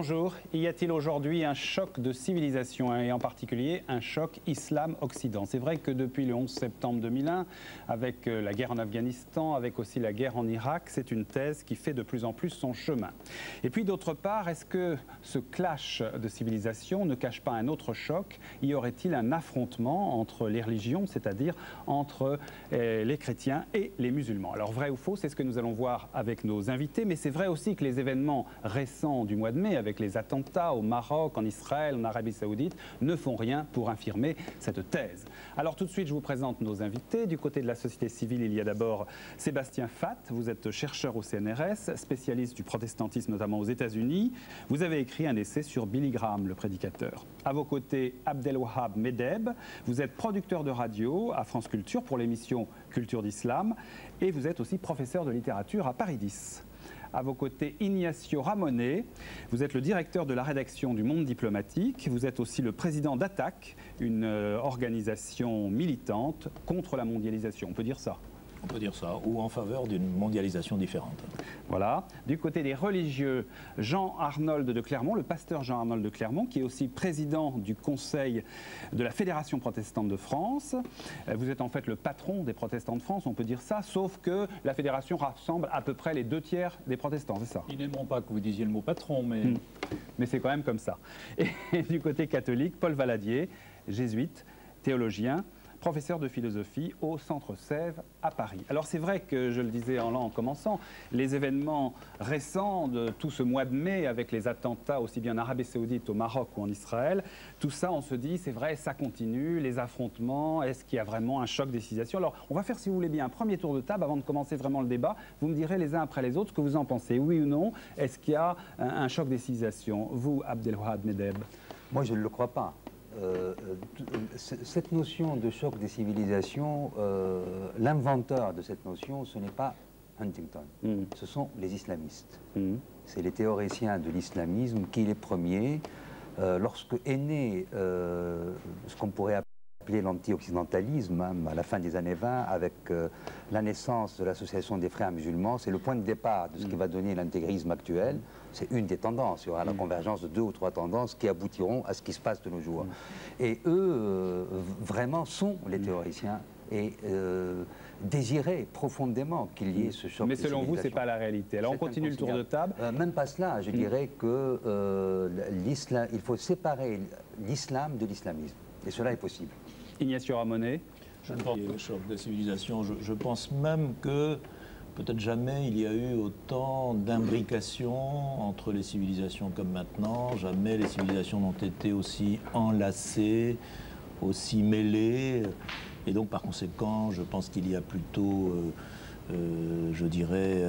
Bonjour. Y a-t-il aujourd'hui un choc de civilisation et en particulier un choc islam-occident? C'est vrai que depuis le 11 septembre 2001, avec la guerre en Afghanistan, avec aussi la guerre en Irak, c'est une thèse qui fait de plus en plus son chemin. Et puis d'autre part, est-ce que ce clash de civilisation ne cache pas un autre choc? Y aurait-il un affrontement entre les religions, c'est-à-dire entre les chrétiens et les musulmans? Alors vrai ou faux, c'est ce que nous allons voir avec nos invités, mais c'est vrai aussi que les événements récents du mois de mai, avec les attentats au Maroc, en Israël, en Arabie Saoudite, ne font rien pour infirmer cette thèse. Alors tout de suite, je vous présente nos invités. Du côté de la société civile, il y a d'abord Sébastien Fath. Vous êtes chercheur au CNRS, spécialiste du protestantisme, notamment aux États-Unis. Vous avez écrit un essai sur Billy Graham, le prédicateur. À vos côtés, Abdelwahab Medeb. Vous êtes producteur de radio à France Culture pour l'émission Culture d'Islam. Et vous êtes aussi professeur de littérature à Paris 10. À vos côtés, Ignacio Ramonet, vous êtes le directeur de la rédaction du Monde diplomatique, vous êtes aussi le président d'Attac, une organisation militante contre la mondialisation, on peut dire ça? On peut dire ça, ou en faveur d'une mondialisation différente. Voilà. Du côté des religieux, Jean-Arnold de Clermont, le pasteur Jean-Arnold de Clermont, qui est aussi président du conseil de la Fédération protestante de France. Vous êtes en fait le patron des protestants de France, on peut dire ça, sauf que la fédération rassemble à peu près les 2/3 des protestants, c'est ça? Ils n'aimeront pas que vous disiez le mot patron, mais... Mais c'est quand même comme ça. Et du côté catholique, Paul Valadier, jésuite, théologien, professeur de philosophie au Centre Sèvres à Paris. Alors c'est vrai que, je le disais en commençant, les événements récents de tout ce mois de mai avec les attentats aussi bien en Arabie Saoudite, au Maroc ou en Israël, tout ça on se dit c'est vrai, ça continue, les affrontements, est-ce qu'il y a vraiment un choc des civilisations? Alors on va faire si vous voulez bien un premier tour de table avant de commencer vraiment le débat. Vous me direz les uns après les autres ce que vous en pensez, oui ou non, est-ce qu'il y a un choc des civilisations? Vous, Abdelwahab Medeb? Moi je ne le crois pas. Cette notion de choc des civilisations, l'inventeur de cette notion, ce n'est pas Huntington, ce sont les islamistes. C'est les théoriciens de l'islamisme qui, les premiers, lorsque est né ce qu'on pourrait appeler l'anti-occidentalisme, à la fin des années 20, avec la naissance de l'association des frères musulmans, c'est le point de départ de ce qui va donner l'intégrisme actuel. C'est une des tendances, il y aura la convergence de 2 ou 3 tendances qui aboutiront à ce qui se passe de nos jours. Et eux, vraiment, sont les théoriciens et désiraient profondément qu'il y ait ce choc. Mais selon vous, ce n'est pas la réalité. Alors on continue le tour de table. Même pas cela, je dirais que il faut séparer l'islam de l'islamisme. Et cela est possible. Ignacio Ramonet. Je pense que le choc des civilisations, je pense même que peut-être jamais il y a eu autant d'imbrication entre les civilisations comme maintenant. Jamais les civilisations n'ont été aussi enlacées, aussi mêlées. Et donc par conséquent, je pense qu'il y a plutôt, je dirais,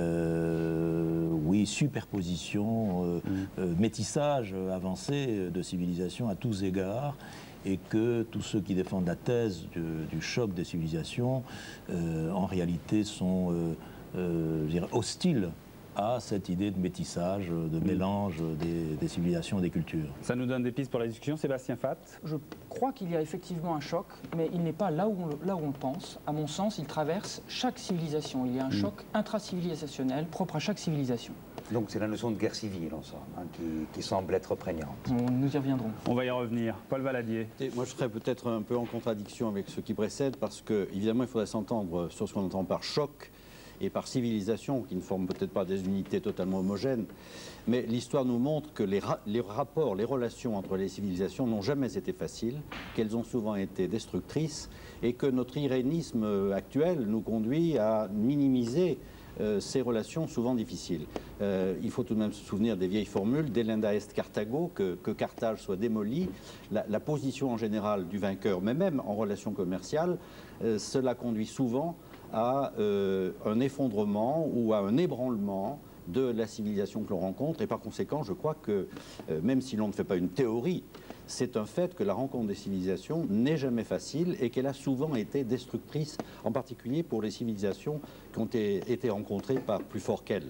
oui, superposition, métissage avancé de civilisations à tous égards. Et que tous ceux qui défendent la thèse du choc des civilisations, en réalité, sont je dirais, hostiles à cette idée de métissage, de mélange des civilisations et des cultures. Ça nous donne des pistes pour la discussion. Sébastien Fath? Je crois qu'il y a effectivement un choc, mais il n'est pas là où on le pense. À mon sens, il traverse chaque civilisation. Il y a un choc intrациvilisationnel propre à chaque civilisation. Donc c'est la notion de guerre civile, en somme, qui semble être prégnante. Nous y reviendrons. On va y revenir. Paul Valadier. Et moi je serais peut-être un peu en contradiction avec ce qui précède, parce que évidemment il faudrait s'entendre sur ce qu'on entend par choc et par civilisation, qui ne forment peut-être pas des unités totalement homogènes. Mais l'histoire nous montre que les rapports, les relations entre les civilisations n'ont jamais été faciles, qu'elles ont souvent été destructrices, et que notre irénisme actuel nous conduit à minimiser ces relations souvent difficiles. Il faut tout de même se souvenir des vieilles formules, delenda est Carthago, que Carthage soit démolie. La position en général du vainqueur, mais même en relation commerciale, cela conduit souvent à un effondrement ou à un ébranlement de la civilisation que l'on rencontre. Et par conséquent, je crois que, même si l'on ne fait pas une théorie, c'est un fait que la rencontre des civilisations n'est jamais facile et qu'elle a souvent été destructrice, en particulier pour les civilisations qui ont été rencontrées par plus fort qu'elles.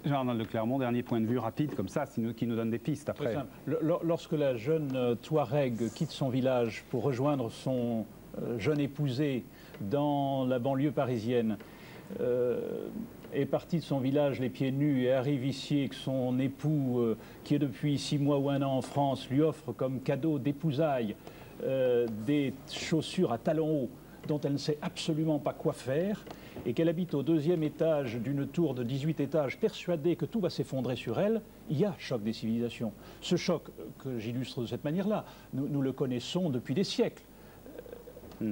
Jean-Arnold de Clermont, dernier point de vue rapide comme ça, qui nous donne des pistes après. Lorsque la jeune Touareg quitte son village pour rejoindre son jeune épousé dans la banlieue parisienne, est parti de son village les pieds nus et arrive ici et que son époux, qui est depuis 6 mois ou 1 an en France, lui offre comme cadeau d'épousailles des chaussures à talons hauts dont elle ne sait absolument pas quoi faire, et qu'elle habite au 2e étage d'une tour de 18 étages, persuadée que tout va s'effondrer sur elle, il y a choc des civilisations. Ce choc, que j'illustre de cette manière-là, nous le connaissons depuis des siècles.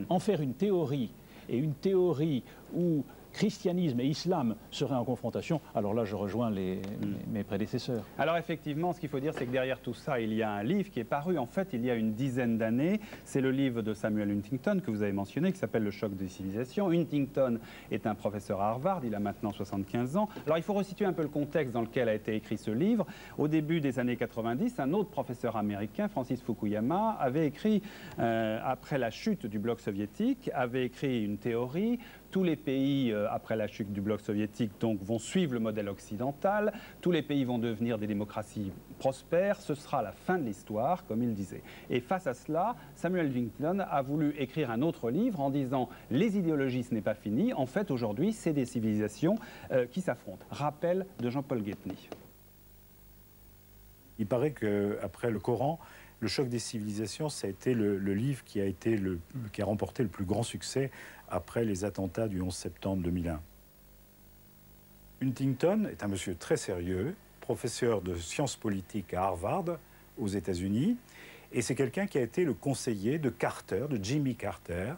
En faire une théorie, et une théorie où christianisme et islam seraient en confrontation, alors là je rejoins mes prédécesseurs. Alors effectivement, ce qu'il faut dire, c'est que derrière tout ça, il y a un livre qui est paru en fait il y a une dizaine d'années. C'est le livre de Samuel Huntington que vous avez mentionné, qui s'appelle Le choc des civilisations. Huntington est un professeur à Harvard, il a maintenant 75 ans. Alors il faut resituer un peu le contexte dans lequel a été écrit ce livre. Au début des années 90, un autre professeur américain, Francis Fukuyama, avait écrit, après la chute du bloc soviétique, avait écrit une théorie. Tous les pays, après la chute du bloc soviétique, donc, vont suivre le modèle occidental. Tous les pays vont devenir des démocraties prospères. Ce sera la fin de l'histoire, comme il disait. Et face à cela, Samuel Huntington a voulu écrire un autre livre en disant « Les idéologies, ce n'est pas fini. En fait, aujourd'hui, c'est des civilisations qui s'affrontent. » Rappel de Jean-Paul Guetny. Il paraît qu'après le Coran, Le choc des civilisations, ça a été le livre qui a remporté le plus grand succès après les attentats du 11 septembre 2001. Huntington est un monsieur très sérieux, professeur de sciences politiques à Harvard, aux États-Unis, et c'est quelqu'un qui a été le conseiller de Carter, de Jimmy Carter,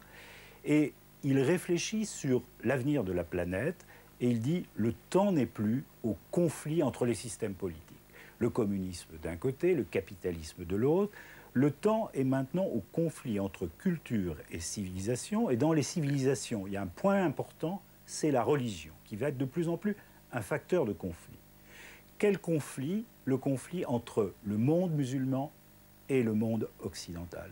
et il réfléchit sur l'avenir de la planète, et il dit « le temps n'est plus au conflit entre les systèmes politiques. Le communisme d'un côté, le capitalisme de l'autre. Le temps est maintenant au conflit entre culture et civilisation. Et dans les civilisations, il y a un point important, c'est la religion, qui va être de plus en plus un facteur de conflit. Quel conflit? Le conflit entre le monde musulman et le monde occidental.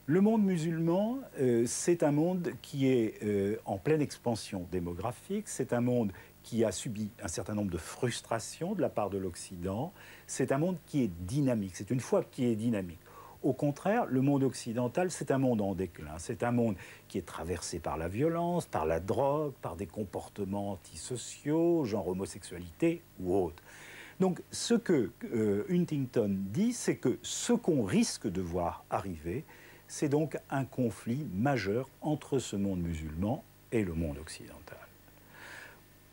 Le monde musulman, c'est un monde qui est en pleine expansion démographique, c'est un monde qui a subi un certain nombre de frustrations de la part de l'Occident. C'est un monde qui est dynamique, c'est une foi qui est dynamique. Au contraire, le monde occidental, c'est un monde en déclin. C'est un monde qui est traversé par la violence, par la drogue, par des comportements antisociaux, genre homosexualité ou autre. Donc, ce que Huntington dit, c'est que ce qu'on risque de voir arriver, c'est donc un conflit majeur entre ce monde musulman et le monde occidental.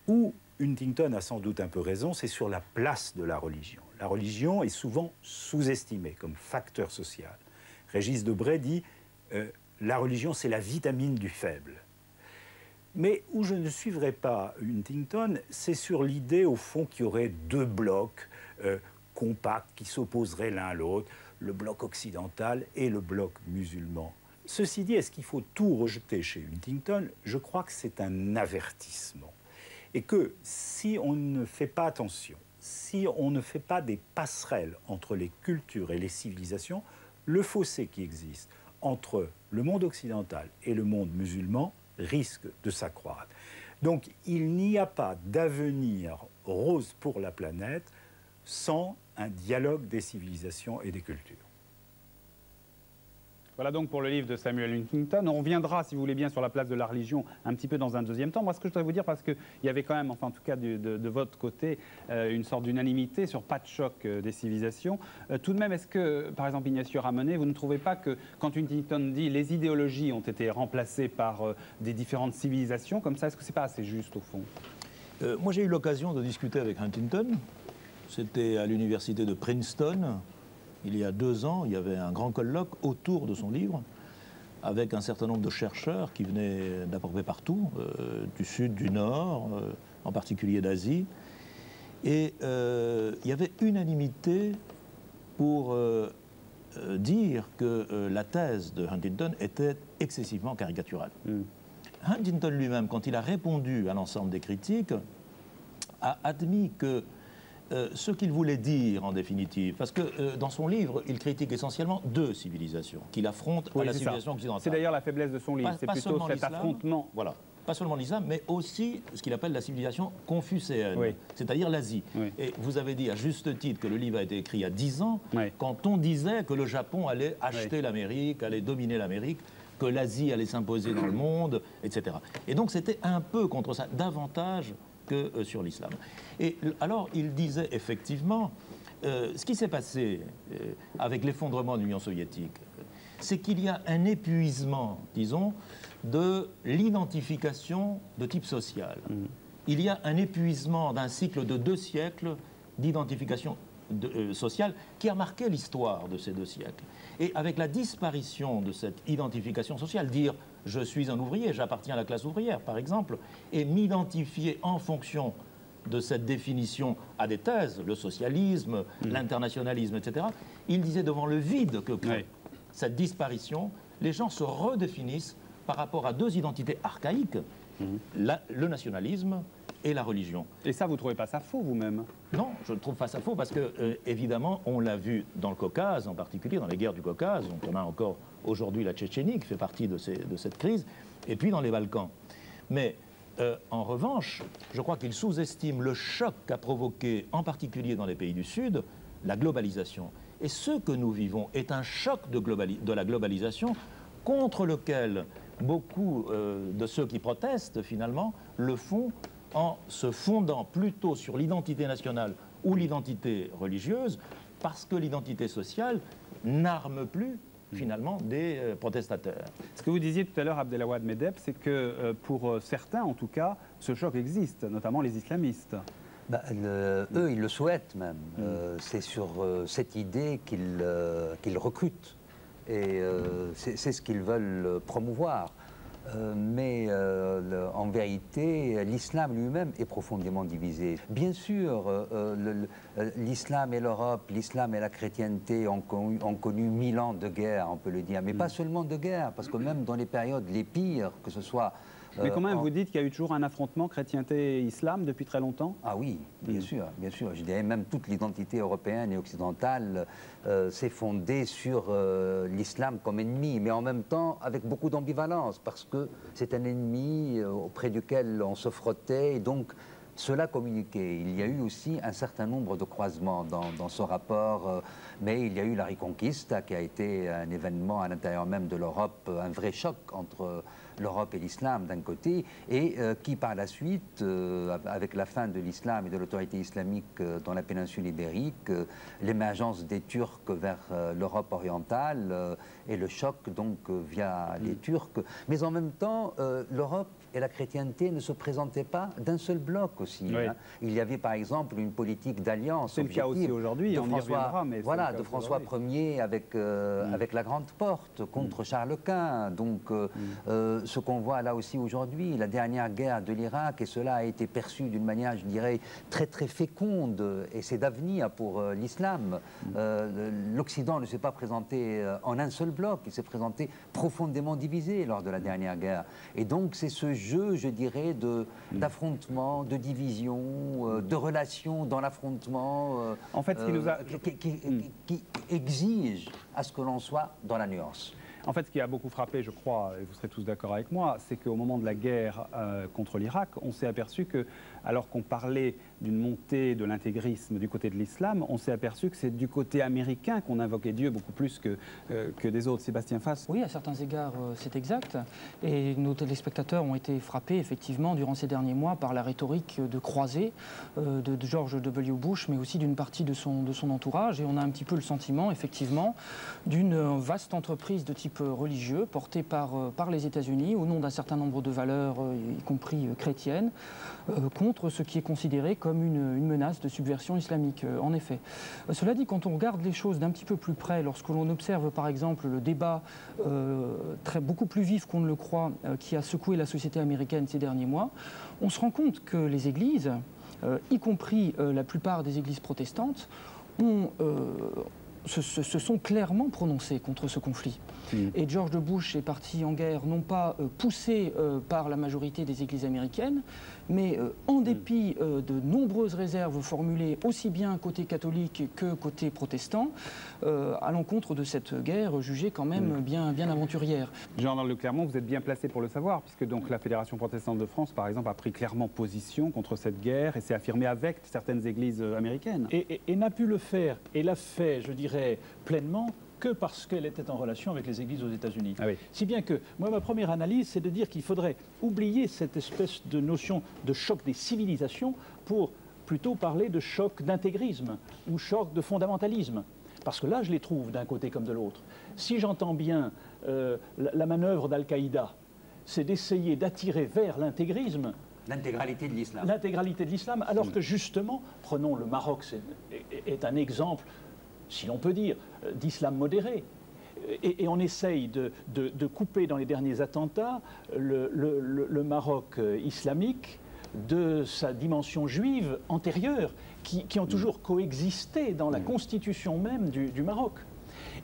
Où Huntington a sans doute un peu raison, c'est sur la place de la religion. La religion est souvent sous-estimée comme facteur social. Régis Debray dit la religion, c'est la vitamine du faible. Mais où je ne suivrai pas Huntington, c'est sur l'idée, au fond, qu'il y aurait deux blocs compacts qui s'opposeraient l'un à l'autre, le bloc occidental et le bloc musulman. Ceci dit, est-ce qu'il faut tout rejeter chez Huntington? Je crois que c'est un avertissement. Et que si on ne fait pas attention, si on ne fait pas des passerelles entre les cultures et les civilisations, le fossé qui existe entre le monde occidental et le monde musulman risque de s'accroître. Donc il n'y a pas d'avenir rose pour la planète sans un dialogue des civilisations et des cultures. Voilà donc pour le livre de Samuel Huntington. On reviendra, si vous voulez bien, sur la place de la religion un petit peu dans un deuxième temps. Moi, ce que je dois vous dire, parce qu'il y avait quand même, enfin en tout cas de votre côté, une sorte d'unanimité sur pas de choc des civilisations. Tout de même, est-ce que, par exemple, Ignacio Ramonet, vous ne trouvez pas que quand Huntington dit les idéologies ont été remplacées par des différentes civilisations, comme ça, est-ce que c'est pas assez juste au fond? Moi, j'ai eu l'occasion de discuter avec Huntington. C'était à l'université de Princeton. Il y a 2 ans, il y avait un grand colloque autour de son livre, avec un certain nombre de chercheurs qui venaient d'à peu près partout, du sud, du nord, en particulier d'Asie. Et il y avait unanimité pour dire que la thèse de Huntington était excessivement caricaturale. Huntington lui-même, quand il a répondu à l'ensemble des critiques, a admis que ce qu'il voulait dire en définitive, parce que dans son livre, il critique essentiellement 2 civilisations qu'il affronte à la civilisation occidentale. C'est d'ailleurs la faiblesse de son livre, c'est plutôt cet affrontement. Voilà, pas seulement l'islam, mais aussi ce qu'il appelle la civilisation confucéenne, c'est-à-dire l'Asie. Et vous avez dit à juste titre que le livre a été écrit il y a 10 ans, quand on disait que le Japon allait acheter l'Amérique, allait dominer l'Amérique, que l'Asie allait s'imposer dans le monde, etc. Et donc c'était un peu contre ça, davantage que sur l'islam. Et alors, il disait effectivement, ce qui s'est passé avec l'effondrement de l'Union soviétique, c'est qu'il y a un épuisement, disons, de l'identification de type social. Il y a un épuisement d'un cycle de 2 siècles d'identification sociale qui a marqué l'histoire de ces 2 siècles. Et avec la disparition de cette identification sociale, dire « je suis un ouvrier, j'appartiens à la classe ouvrière » par exemple, et m'identifier en fonction de cette définition à des thèses, le socialisme, l'internationalisme, etc., il disait devant le vide que crée cette disparition, les gens se redéfinissent par rapport à 2 identités archaïques, le nationalisme et la religion. Et ça, vous ne trouvez pas ça faux, vous-même? Non, je ne trouve pas ça faux parce que, évidemment, on l'a vu dans le Caucase, en particulier dans les guerres du Caucase, dont on a encore aujourd'hui la Tchétchénie qui fait partie de cette crise, et puis dans les Balkans. Mais en revanche, je crois qu'il sous-estime le choc qu'a provoqué, en particulier dans les pays du Sud, la globalisation. Et ce que nous vivons est un choc de la globalisation contre lequel beaucoup de ceux qui protestent, finalement, le font en se fondant plutôt sur l'identité nationale ou l'identité religieuse, parce que l'identité sociale n'arme plus, finalement, des protestateurs. Ce que vous disiez tout à l'heure, Abdelawad Medeb, c'est que pour certains, en tout cas, ce choc existe, notamment les islamistes. Eux, ils le souhaitent même. C'est sur cette idée qu'ils recrutent. Et c'est ce qu'ils veulent promouvoir. Mais en vérité, l'islam lui-même est profondément divisé. Bien sûr, l'islam et l'Europe, l'islam et la chrétienté ont connu 1000 ans de guerre, on peut le dire. Mais pas seulement de guerre, parce que même dans les périodes les pires, que ce soit... Mais quand même, vous dites qu'il y a eu toujours un affrontement chrétienté et islam depuis très longtemps? Ah oui, bien sûr, bien sûr. Je dirais même toute l'identité européenne et occidentale s'est fondée sur l'islam comme ennemi, mais en même temps avec beaucoup d'ambivalence, parce que c'est un ennemi auprès duquel on se frottait, et donc cela communiquait. Il y a eu aussi un certain nombre de croisements dans ce rapport, mais il y a eu la Reconquista qui a été un événement à l'intérieur même de l'Europe, un vrai choc entre l'Europe et l'islam d'un côté, et qui par la suite, avec la fin de l'islam et de l'autorité islamique dans la péninsule ibérique, l'émergence des Turcs vers l'Europe orientale et le choc donc via les Turcs. Mais en même temps, l'Europe et la chrétienté ne se présentaient pas d'un seul bloc aussi. Oui. Hein. Il y avait par exemple une politique d'alliance. C'est le cas aussi aujourd'hui, on y reviendra. Mais voilà, de François Ier avec la Grande Porte contre Charles Quint. Donc ce qu'on voit là aussi aujourd'hui, la dernière guerre de l'Irak, et cela a été perçu d'une manière, je dirais, très très féconde, et c'est d'avenir pour l'islam. L'Occident ne s'est pas présenté en un seul bloc, il s'est présenté profondément divisé lors de la dernière guerre. Et donc c'est ce jeu, je dirais, d'affrontement, de division, de relations dans l'affrontement, en fait, ce qui nous a... qui exige à ce que l'on soit dans la nuance. En fait, ce qui a beaucoup frappé, je crois, et vous serez tous d'accord avec moi, c'est qu'au moment de la guerre contre l'Irak, on s'est aperçu que, alors qu'on parlait d'une montée de l'intégrisme du côté de l'islam, on s'est aperçu que c'est du côté américain qu'on invoquait Dieu beaucoup plus que des autres. Sébastien Fass. Oui, à certains égards, c'est exact. Et nos téléspectateurs ont été frappés, effectivement, durant ces derniers mois, par la rhétorique de croisée de George W. Bush, mais aussi d'une partie de son entourage. Et on a un petit peu le sentiment, effectivement, d'une vaste entreprise de type religieux, portée par les États-Unis, au nom d'un certain nombre de valeurs, y compris chrétiennes, contre ce qui est considéré comme une menace de subversion islamique, en effet. Cela dit, quand on regarde les choses d'un petit peu plus près, lorsque l'on observe par exemple le débat beaucoup plus vif qu'on ne le croit, qui a secoué la société américaine ces derniers mois, on se rend compte que les églises, y compris la plupart des églises protestantes, se sont clairement prononcés contre ce conflit. Et George Bush est parti en guerre, non pas poussé par la majorité des églises américaines, mais en dépit de nombreuses réserves formulées aussi bien côté catholique que côté protestant, à l'encontre de cette guerre jugée quand même bien aventurière. Jean-Charles Leclermont, vous êtes bien placé pour le savoir, puisque donc la Fédération protestante de France, par exemple, a pris clairement position contre cette guerre et s'est affirmée avec certaines églises américaines. Et n'a pu le faire, et l'a fait, je dirais, pleinement, que parce qu'elle était en relation avec les églises aux États-Unis. Ah oui. Si bien que, moi, ma première analyse, c'est de dire qu'il faudrait oublier cette espèce de notion de choc des civilisations pour plutôt parler de choc d'intégrisme ou choc de fondamentalisme. Parce que là, je les trouve d'un côté comme de l'autre. Si j'entends bien la manœuvre d'Al-Qaïda, c'est d'essayer d'attirer vers l'intégrisme l'intégralité de l'islam. L'intégralité de l'islam, alors que justement, prenons le Maroc, est un exemple, si l'on peut dire, d'islam modéré. Et on essaye de couper dans les derniers attentats le Maroc islamique de sa dimension juive antérieure, qui ont toujours coexisté dans la constitution même du Maroc.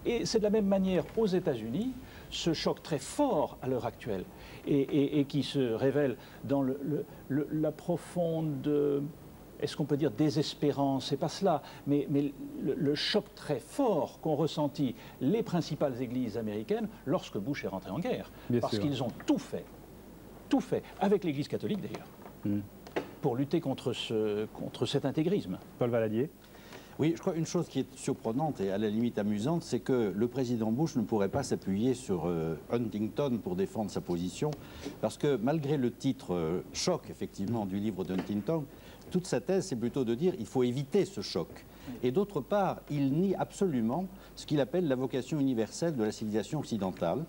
Et c'est de la même manière aux États-Unis, ce choc très fort à l'heure actuelle, et qui se révèle dans la profonde, est-ce qu'on peut dire désespérance, c'est pas cela, mais le choc très fort qu'ont ressenti les principales églises américaines lorsque Bush est rentré en guerre. Parce qu'ils ont tout fait, avec l'Église catholique d'ailleurs, pour lutter contre cet intégrisme. Paul Valadier. Oui, je crois une chose qui est surprenante et à la limite amusante, c'est que le président Bush ne pourrait pas s'appuyer sur Huntington pour défendre sa position, parce que malgré le titre choc, effectivement, du livre d'Huntington, toute sa thèse, c'est plutôt de dire qu'il faut éviter ce choc. Et d'autre part, il nie absolument ce qu'il appelle la vocation universelle de la civilisation occidentale,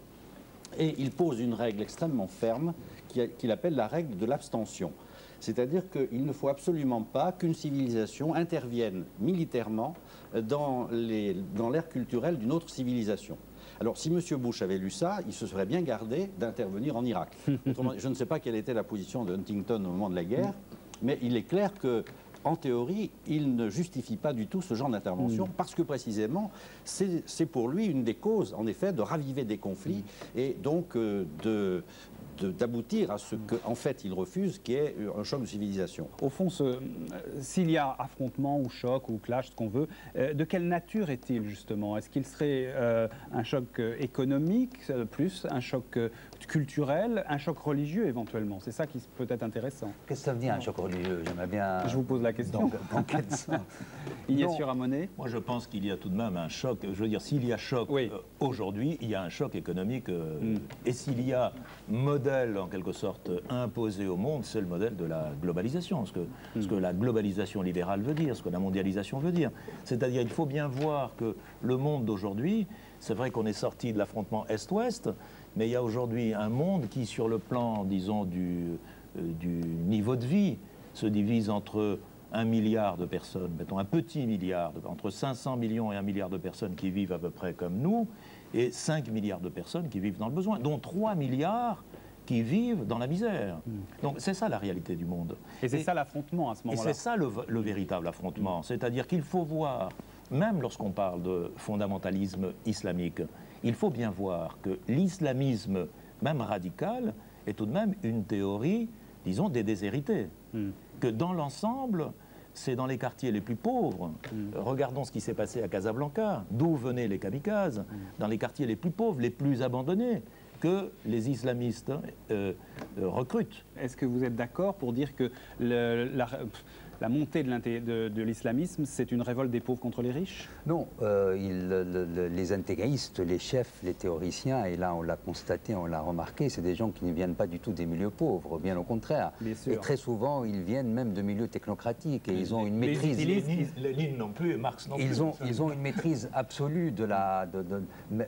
et il pose une règle extrêmement ferme qu'il appelle la règle de l'abstention. C'est-à-dire qu'il ne faut absolument pas qu'une civilisation intervienne militairement dans l'ère culturelle d'une autre civilisation. Alors, si M. Bush avait lu ça, il se serait bien gardé d'intervenir en Irak. Autrement, je ne sais pas quelle était la position de Huntington au moment de la guerre, mais il est clair que, en théorie, il ne justifie pas du tout ce genre d'intervention, parce que précisément, c'est pour lui une des causes, en effet, de raviver des conflits et donc d'aboutir à ce qu'en fait il refuse, qui est un choc de civilisation. Au fond, s'il y a affrontement ou choc ou clash, ce qu'on veut, de quelle nature est-il justement? Est-ce qu'il serait un choc économique plus, un choc culturel, un choc religieux éventuellement? C'est ça qui peut être intéressant. Qu'est-ce que ça veut dire un choc religieux? J'aimerais bien... Je vous pose la question. Dans quel sens? Ignacio Ramonet. Moi je pense qu'il y a tout de même un choc, je veux dire s'il y a choc aujourd'hui, il y a un choc économique et s'il y a modèle en quelque sorte imposé au monde, c'est le modèle de la globalisation, ce que la globalisation libérale veut dire, ce que la mondialisation veut dire. C'est-à-dire il faut bien voir que le monde d'aujourd'hui, c'est vrai qu'on est sorti de l'affrontement Est-Ouest, mais il y a aujourd'hui un monde qui sur le plan, disons, du niveau de vie, se divise entre 1 milliard de personnes, mettons un petit milliard, entre 500 millions et 1 milliard de personnes qui vivent à peu près comme nous, et 5 milliards de personnes qui vivent dans le besoin, dont 3 milliards qui vivent dans la misère. Donc c'est ça la réalité du monde. Et c'est ça l'affrontement à ce moment-là. Et c'est ça le véritable affrontement. C'est-à-dire qu'il faut voir, même lorsqu'on parle de fondamentalisme islamique, il faut bien voir que l'islamisme, même radical, est tout de même une théorie, disons, des déshérités. Que dans l'ensemble, c'est dans les quartiers les plus pauvres. Regardons ce qui s'est passé à Casablanca, d'où venaient les kamikazes, dans les quartiers les plus pauvres, les plus abandonnés, que les islamistes recrutent. Est-ce que vous êtes d'accord pour dire que la montée de l'islamisme, c'est une révolte des pauvres contre les riches? Non, les intégristes, les chefs, les théoriciens, et là on l'a constaté, on l'a remarqué, c'est des gens qui ne viennent pas du tout des milieux pauvres, bien au contraire. Et très souvent, ils viennent même de milieux technocratiques et ils ont une maîtrise. Lénine non plus et Marx non plus. Ils ont une maîtrise absolue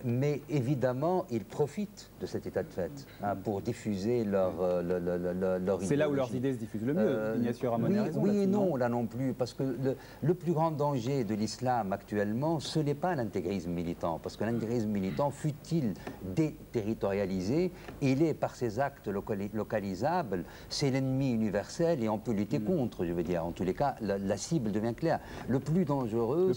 mais évidemment, ils profitent de cet état de fait pour diffuser leur idéologie. C'est là où leurs idées se diffusent le mieux. Ignacio Ramonet a raison. Oui et non, là non plus, parce que le plus grand danger de l'islam actuellement, ce n'est pas l'intégrisme militant, parce que l'intégrisme militant, fut-il déterritorialisé, il est par ses actes localisables, c'est l'ennemi universel et on peut lutter contre, je veux dire. En tous les cas, la cible devient claire. Le plus dangereux,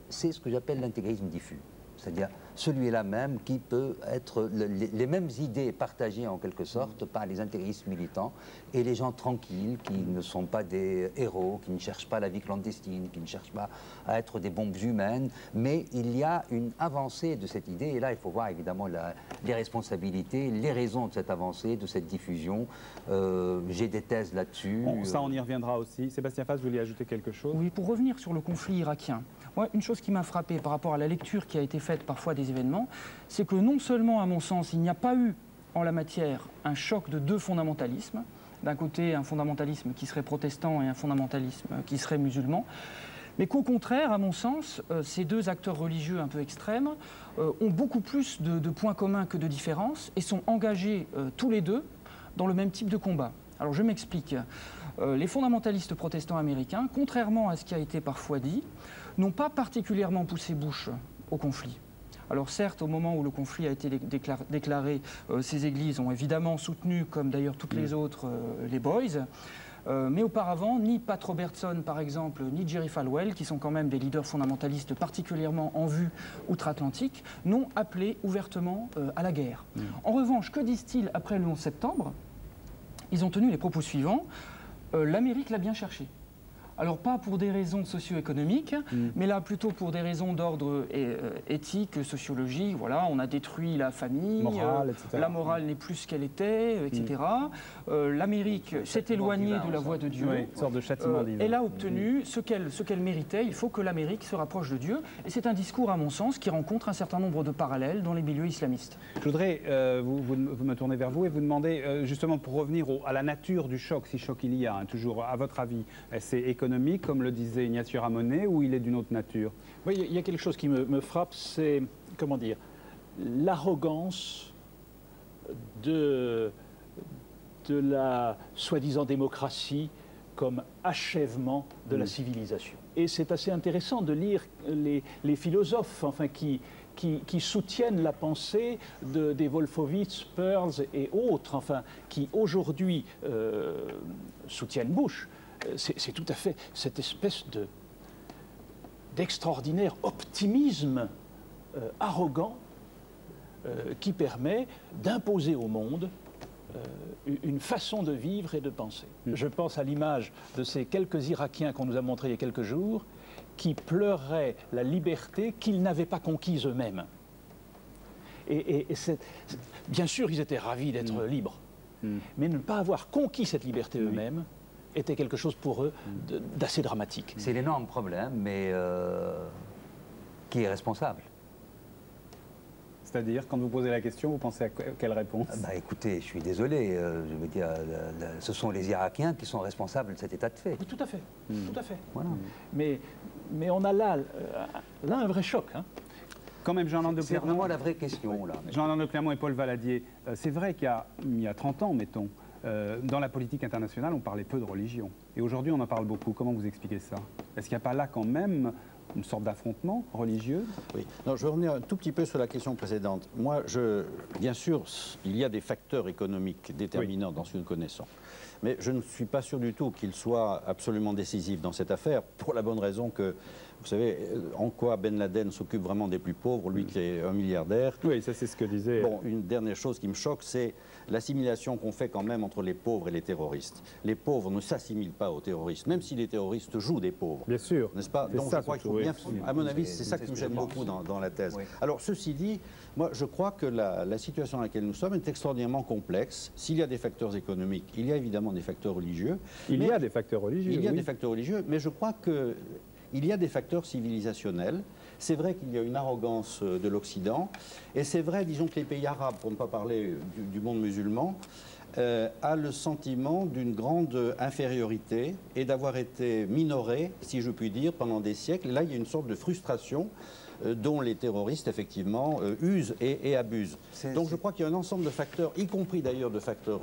c'est ce que j'appelle l'intégrisme diffus. C'est-à-dire celui-là même qui peut être les mêmes idées partagées en quelque sorte par les intégristes militants et les gens tranquilles qui ne sont pas des héros, qui ne cherchent pas la vie clandestine, qui ne cherchent pas à être des bombes humaines, mais il y a une avancée de cette idée et là il faut voir évidemment les responsabilités, les raisons de cette avancée, de cette diffusion. J'ai des thèses là-dessus. Ça on y reviendra aussi. Sébastien Fass, vous vouliez ajouter quelque chose? Oui, pour revenir sur le conflit irakien. Moi, une chose qui m'a frappé par rapport à la lecture qui a été faite parfois des événements, c'est que non seulement, à mon sens, il n'y a pas eu en la matière un choc de deux fondamentalismes, d'un côté un fondamentalisme qui serait protestant et un fondamentalisme qui serait musulman, mais qu'au contraire, à mon sens, ces deux acteurs religieux un peu extrêmes ont beaucoup plus de points communs que de différences et sont engagés tous les deux dans le même type de combat. Alors je m'explique. Les fondamentalistes protestants américains, contrairement à ce qui a été parfois dit, n'ont pas particulièrement poussé Bush au conflit. Alors certes, au moment où le conflit a été déclaré, ces églises ont évidemment soutenu, comme d'ailleurs toutes les autres, les Boys. Mais auparavant, ni Pat Robertson, par exemple, ni Jerry Falwell, qui sont quand même des leaders fondamentalistes particulièrement en vue outre-Atlantique, n'ont appelé ouvertement à la guerre. En revanche, que disent-ils après le 11 septembre? Ils ont tenu les propos suivants. L'Amérique l'a bien cherché. Alors pas pour des raisons socio-économiques, mais là plutôt pour des raisons d'ordre éthique, sociologique. Voilà, on a détruit la famille, morale, etc. La morale n'est plus ce qu'elle était, etc. L'Amérique s'est éloignée de la voie de Dieu. Oui, une sorte de châtiment divin. Elle a obtenu ce qu'elle méritait. Il faut que l'Amérique se rapproche de Dieu. Et c'est un discours, à mon sens, qui rencontre un certain nombre de parallèles dans les milieux islamistes. Je voudrais vous me tourner vers vous et vous demander, justement, pour revenir à la nature du choc, si choc il y a, hein, toujours, à votre avis, c'est économique, comme le disait Ignacio Ramonet, ou il est d'une autre nature? Oui, il y a quelque chose qui me frappe, c'est, comment dire, l'arrogance de la soi-disant démocratie comme achèvement de la civilisation. Et c'est assez intéressant de lire les philosophes, enfin, qui soutiennent la pensée des Wolfowitz, Peirce et autres, enfin, qui aujourd'hui soutiennent Bush. C'est tout à fait cette espèce d'extraordinaire optimisme arrogant qui permet d'imposer au monde une façon de vivre et de penser. Je pense à l'image de ces quelques Irakiens qu'on nous a montrés il y a quelques jours qui pleuraient la liberté qu'ils n'avaient pas conquise eux-mêmes. Et bien sûr, ils étaient ravis d'être libres, mais ne pas avoir conquis cette liberté eux-mêmes était quelque chose pour eux d'assez dramatique. C'est l'énorme problème, mais qui est responsable? C'est-à-dire, quand vous posez la question, vous pensez à quelle réponse? Écoutez, je suis désolé, je veux dire, ce sont les Irakiens qui sont responsables de cet état de fait. Oui, tout à fait, tout à fait. Voilà. Mais on a là un vrai choc. Hein. Quand même, Jean-Lande C'est Clermont, vraiment la vraie question, là. Jean-Lande Clermont et Paul Valadier, c'est vrai qu'il y a 30 ans, mettons, dans la politique internationale, on parlait peu de religion. Et aujourd'hui, on en parle beaucoup. Comment vous expliquez ça? Est-ce qu'il n'y a pas là, quand même, une sorte d'affrontement religieux? Oui. Non, je vais revenir un tout petit peu sur la question précédente. Moi, bien sûr, il y a des facteurs économiques déterminants dans ce que nous connaissons. Mais je ne suis pas sûr du tout qu'ils soient absolument décisifs dans cette affaire, pour la bonne raison que, vous savez, en quoi Ben Laden s'occupe vraiment des plus pauvres, lui qui est un milliardaire. Oui, ça c'est ce que disait... Bon, une dernière chose qui me choque, c'est l'assimilation qu'on fait quand même entre les pauvres et les terroristes. Les pauvres ne s'assimilent pas aux terroristes, même si les terroristes jouent des pauvres. Bien sûr. N'est-ce pas? Donc je crois qu'il faut bien... À mon avis, c'est ça qui me gêne beaucoup dans la thèse. Oui. Alors, ceci dit, moi, je crois que la situation dans laquelle nous sommes est extraordinairement complexe. S'il y a des facteurs économiques, il y a évidemment des facteurs religieux. Il y a des facteurs religieux, il y a des facteurs religieux, mais je crois qu'il y a des facteurs civilisationnels. C'est vrai qu'il y a une arrogance de l'Occident, et c'est vrai, disons, que les pays arabes, pour ne pas parler du monde musulman, a le sentiment d'une grande infériorité et d'avoir été minoré, si je puis dire, pendant des siècles. Et là, il y a une sorte de frustration dont les terroristes, effectivement, usent et abusent. Donc je crois qu'il y a un ensemble de facteurs, y compris d'ailleurs de facteurs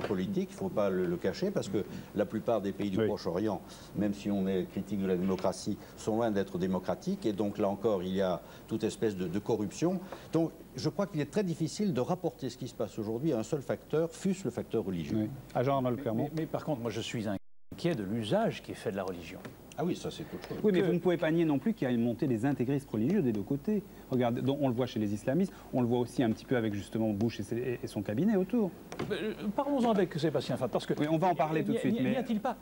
politiques, il ne faut pas le cacher, parce que la plupart des pays du Proche-Orient, même si on est critique de la démocratie, sont loin d'être démocratiques, et donc là encore, il y a toute espèce de corruption. Donc je crois qu'il est très difficile de rapporter ce qui se passe aujourd'hui à un seul facteur, fût-ce le facteur religieux. Oui. À Jean-Arnaud Clermont. Mais par contre, moi je suis inquiet de l'usage qui est fait de la religion. Ah oui, ça c'est autre chose. Oui, mais vous ne pouvez pas nier non plus qu'il y a une montée des intégristes religieux des deux côtés. Regardez, on le voit chez les islamistes, on le voit aussi un petit peu avec justement Bush et son cabinet autour. Parlons-en avec Sébastien Fabre, parce que... Oui, on va en parler tout de suite. N'y a-t-il pas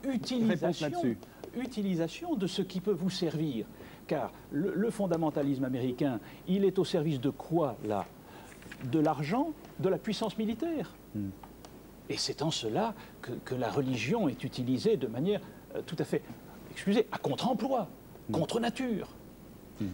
utilisation de ce qui peut vous servir? Car le fondamentalisme américain, il est au service de quoi, là? De l'argent, de la puissance militaire. Et c'est en cela que la religion est utilisée de manière tout à fait... excusez, à contre-emploi, contre-nature.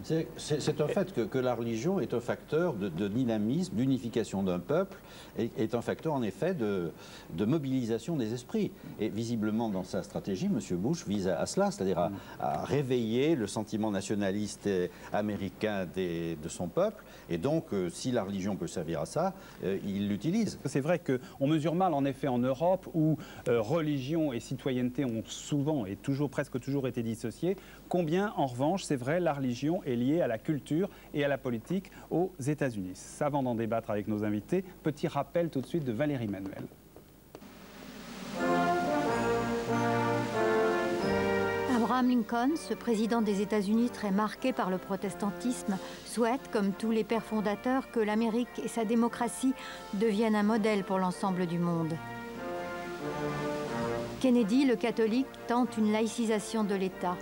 C'est un fait que la religion est un facteur de dynamisme, d'unification d'un peuple, et est un facteur en effet de mobilisation des esprits. Et visiblement dans sa stratégie, M. Bush vise à cela, c'est-à-dire à réveiller le sentiment nationaliste américain de son peuple. Et donc, si la religion peut servir à ça, il l'utilise. C'est vrai qu'on mesure mal en effet en Europe où religion et citoyenneté ont souvent et presque toujours été dissociées. Combien en revanche, c'est vrai, la religion est liée à la culture et à la politique aux États-Unis. Avant d'en débattre avec nos invités, petit rappel tout de suite de Valérie Manuel. Abraham Lincoln, ce président des États-Unis très marqué par le protestantisme, souhaite, comme tous les pères fondateurs, que l'Amérique et sa démocratie deviennent un modèle pour l'ensemble du monde. Kennedy, le catholique, tente une laïcisation de l'État.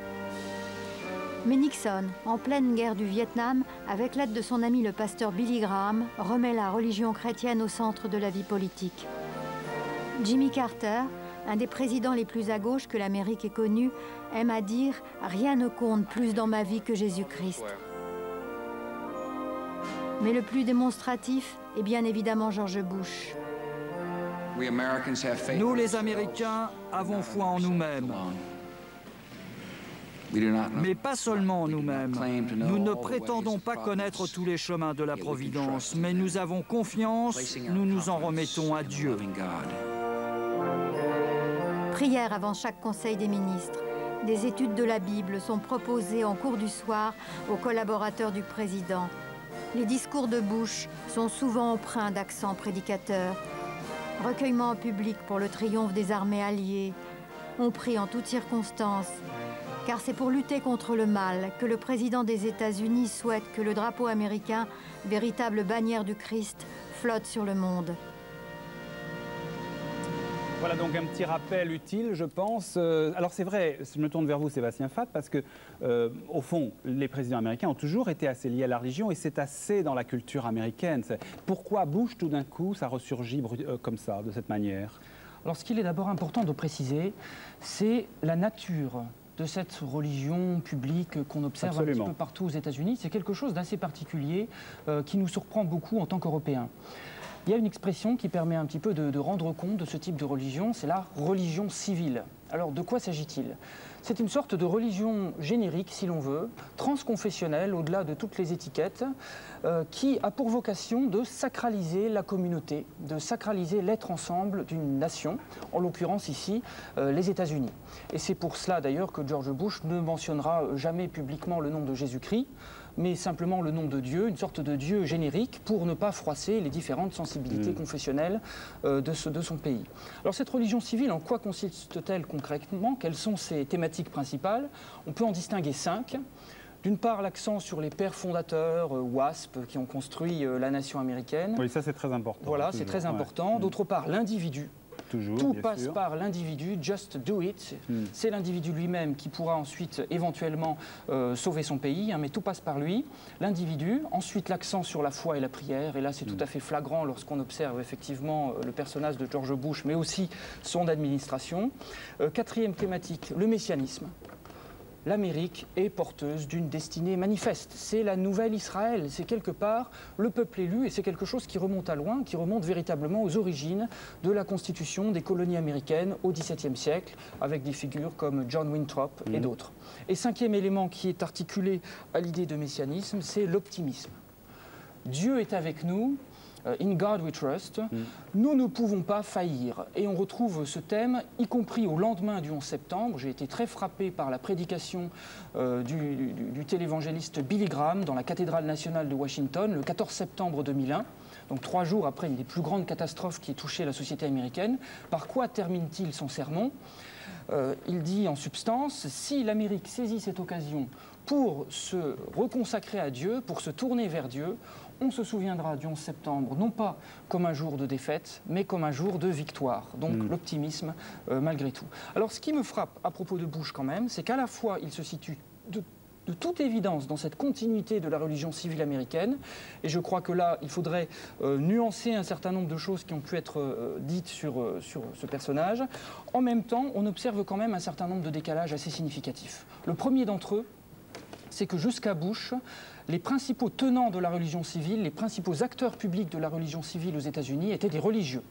Mais Nixon, en pleine guerre du Vietnam, avec l'aide de son ami le pasteur Billy Graham, remet la religion chrétienne au centre de la vie politique. Jimmy Carter, un des présidents les plus à gauche que l'Amérique ait connu, aime à dire « Rien ne compte plus dans ma vie que Jésus-Christ ». Mais le plus démonstratif est bien évidemment George Bush. Nous, les Américains, avons foi en nous-mêmes. Mais pas seulement en nous-mêmes. Nous ne prétendons pas connaître tous les chemins de la Providence, mais nous avons confiance, nous nous en remettons à Dieu. Prière avant chaque conseil des ministres. Des études de la Bible sont proposées en cours du soir aux collaborateurs du président. Les discours de Bush sont souvent empreints d'accents prédicateurs. Recueillement en public pour le triomphe des armées alliées. On prie en toutes circonstances. Car c'est pour lutter contre le mal que le président des États-Unis souhaite que le drapeau américain, véritable bannière du Christ, flotte sur le monde. Voilà donc un petit rappel utile, je pense. Alors c'est vrai, je me tourne vers vous, Sébastien Fath, parce que, au fond, les présidents américains ont toujours été assez liés à la religion et c'est assez dans la culture américaine. Pourquoi Bush, tout d'un coup, ça ressurgit comme ça, de cette manière? Alors ce qu'il est d'abord important de préciser, c'est la nature de cette religion publique qu'on observe un petit peu partout aux États-Unis. C'est quelque chose d'assez particulier qui nous surprend beaucoup en tant qu'Européens. Il y a une expression qui permet un petit peu de rendre compte de ce type de religion, c'est la religion civile. Alors de quoi s'agit-il? C'est une sorte de religion générique, si l'on veut, transconfessionnelle, au-delà de toutes les étiquettes, qui a pour vocation de sacraliser la communauté, de sacraliser l'être ensemble d'une nation, en l'occurrence ici, les États-Unis. Et c'est pour cela d'ailleurs que George Bush ne mentionnera jamais publiquement le nom de Jésus-Christ, mais simplement le nom de Dieu, une sorte de Dieu générique, pour ne pas froisser les différentes sensibilités confessionnelles de son pays. Alors cette religion civile, en quoi consiste-t-elle concrètement? Quelles sont ses thématiques principales? On peut en distinguer 5. D'une part, l'accent sur les pères fondateurs, WASP, qui ont construit la nation américaine. Oui, ça c'est très important. Voilà, c'est très important. Ouais. D'autre part, l'individu. Toujours, tout passe par l'individu, just do it. C'est l'individu lui-même qui pourra ensuite éventuellement sauver son pays, hein, mais tout passe par lui, l'individu. Ensuite, l'accent sur la foi et la prière, et là c'est tout à fait flagrant lorsqu'on observe effectivement le personnage de George Bush, mais aussi son administration. Quatrième thématique, le messianisme. L'Amérique est porteuse d'une destinée manifeste. C'est la nouvelle Israël, c'est quelque part le peuple élu, et c'est quelque chose qui remonte à loin, qui remonte véritablement aux origines de la constitution des colonies américaines au XVIIe siècle, avec des figures comme John Winthrop et d'autres. Et cinquième élément qui est articulé à l'idée de messianisme, c'est l'optimisme. Dieu est avec nous. In God we trust, nous ne pouvons pas faillir. Et on retrouve ce thème, y compris au lendemain du 11 septembre. J'ai été très frappé par la prédication du télévangéliste Billy Graham dans la cathédrale nationale de Washington le 14 septembre 2001. Donc 3 jours après une des plus grandes catastrophes qui ait touché la société américaine. Par quoi termine-t-il son sermon? Il dit en substance, si l'Amérique saisit cette occasion pour se reconsacrer à Dieu, pour se tourner vers Dieu, on se souviendra du 11 septembre, non pas comme un jour de défaite, mais comme un jour de victoire. Donc l'optimisme malgré tout. Alors ce qui me frappe à propos de Bush quand même, c'est qu'à la fois il se situe de toute évidence dans cette continuité de la religion civile américaine, et je crois que là il faudrait nuancer un certain nombre de choses qui ont pu être dites sur ce personnage. En même temps, on observe quand même un certain nombre de décalages assez significatifs. Le premier d'entre eux, c'est que jusqu'à Bush, les principaux tenants de la religion civile, les principaux acteurs publics de la religion civile aux États-Unis étaient des religieux.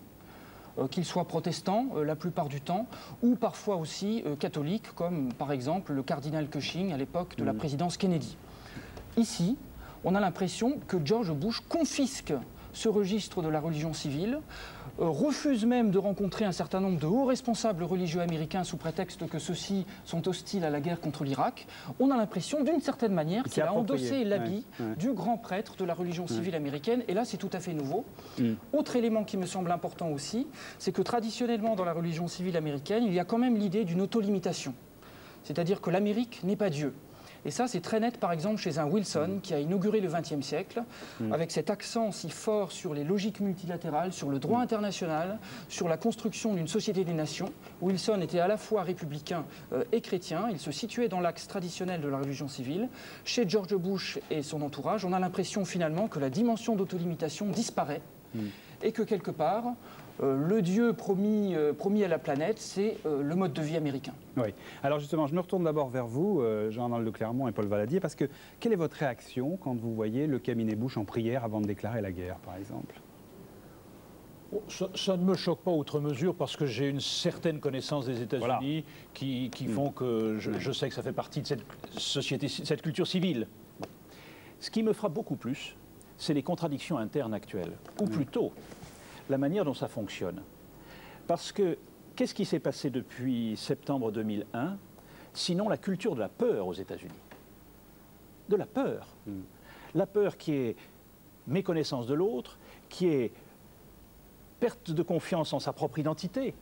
Qu'ils soient protestants la plupart du temps, ou parfois aussi catholiques, comme par exemple le cardinal Cushing à l'époque de la présidence Kennedy. Ici, on a l'impression que George Bush confisque ce registre de la religion civile, refuse même de rencontrer un certain nombre de hauts responsables religieux américains sous prétexte que ceux-ci sont hostiles à la guerre contre l'Irak. On a l'impression, d'une certaine manière, qu'il a endossé l'habit du grand prêtre de la religion civile américaine, et là c'est tout à fait nouveau. Autre élément qui me semble important aussi, c'est que traditionnellement dans la religion civile américaine, il y a quand même l'idée d'une autolimitation. C'est-à-dire que l'Amérique n'est pas Dieu. Et ça, c'est très net, par exemple, chez un Wilson qui a inauguré le XXe siècle, avec cet accent si fort sur les logiques multilatérales, sur le droit international, sur la construction d'une société des nations. Wilson était à la fois républicain et chrétien. Il se situait dans l'axe traditionnel de la religion civile. Chez George Bush et son entourage, on a l'impression finalement que la dimension d'autolimitation disparaît et que quelque part, le Dieu promis à la planète, c'est le mode de vie américain. Oui. Alors justement, je me retourne d'abord vers vous, Jean-Arnaud de Clermont et Paul Valadier, parce que quelle est votre réaction quand vous voyez le cabinet Bush en prière avant de déclarer la guerre, par exemple? Ça ne me choque pas outre mesure parce que j'ai une certaine connaissance des États-Unis qui font que je sais que ça fait partie de cette société, cette culture civile. Ce qui me frappe beaucoup plus, c'est les contradictions internes actuelles, ou plutôt la manière dont ça fonctionne. Parce que, qu'est-ce qui s'est passé depuis septembre 2001, sinon la culture de la peur aux États-Unis? De la peur. La peur qui est méconnaissance de l'autre, qui est perte de confiance en sa propre identité,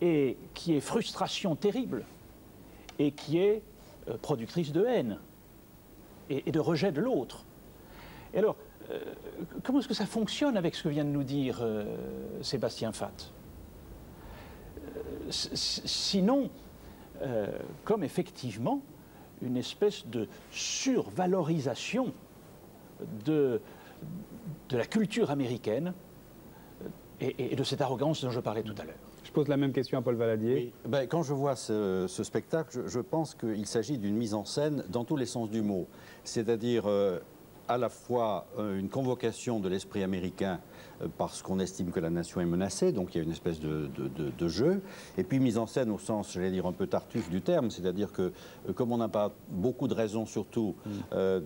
et qui est frustration terrible, et qui est productrice de haine, et de rejet de l'autre. Et alors, comment est-ce que ça fonctionne avec ce que vient de nous dire Sébastien Fath? Sinon, comme effectivement une espèce de survalorisation de la culture américaine et de cette arrogance dont je parlais tout à l'heure. Je pose la même question à Paul Valadier. Oui. Ben, quand je vois ce spectacle, je pense qu'il s'agit d'une mise en scène dans tous les sens du mot. C'est-à-dire à la fois une convocation de l'esprit américain parce qu'on estime que la nation est menacée, donc il y a une espèce de jeu, et puis mise en scène au sens, j'allais dire, un peu tartuffe du terme, c'est-à-dire que comme on n'a pas beaucoup de raisons, surtout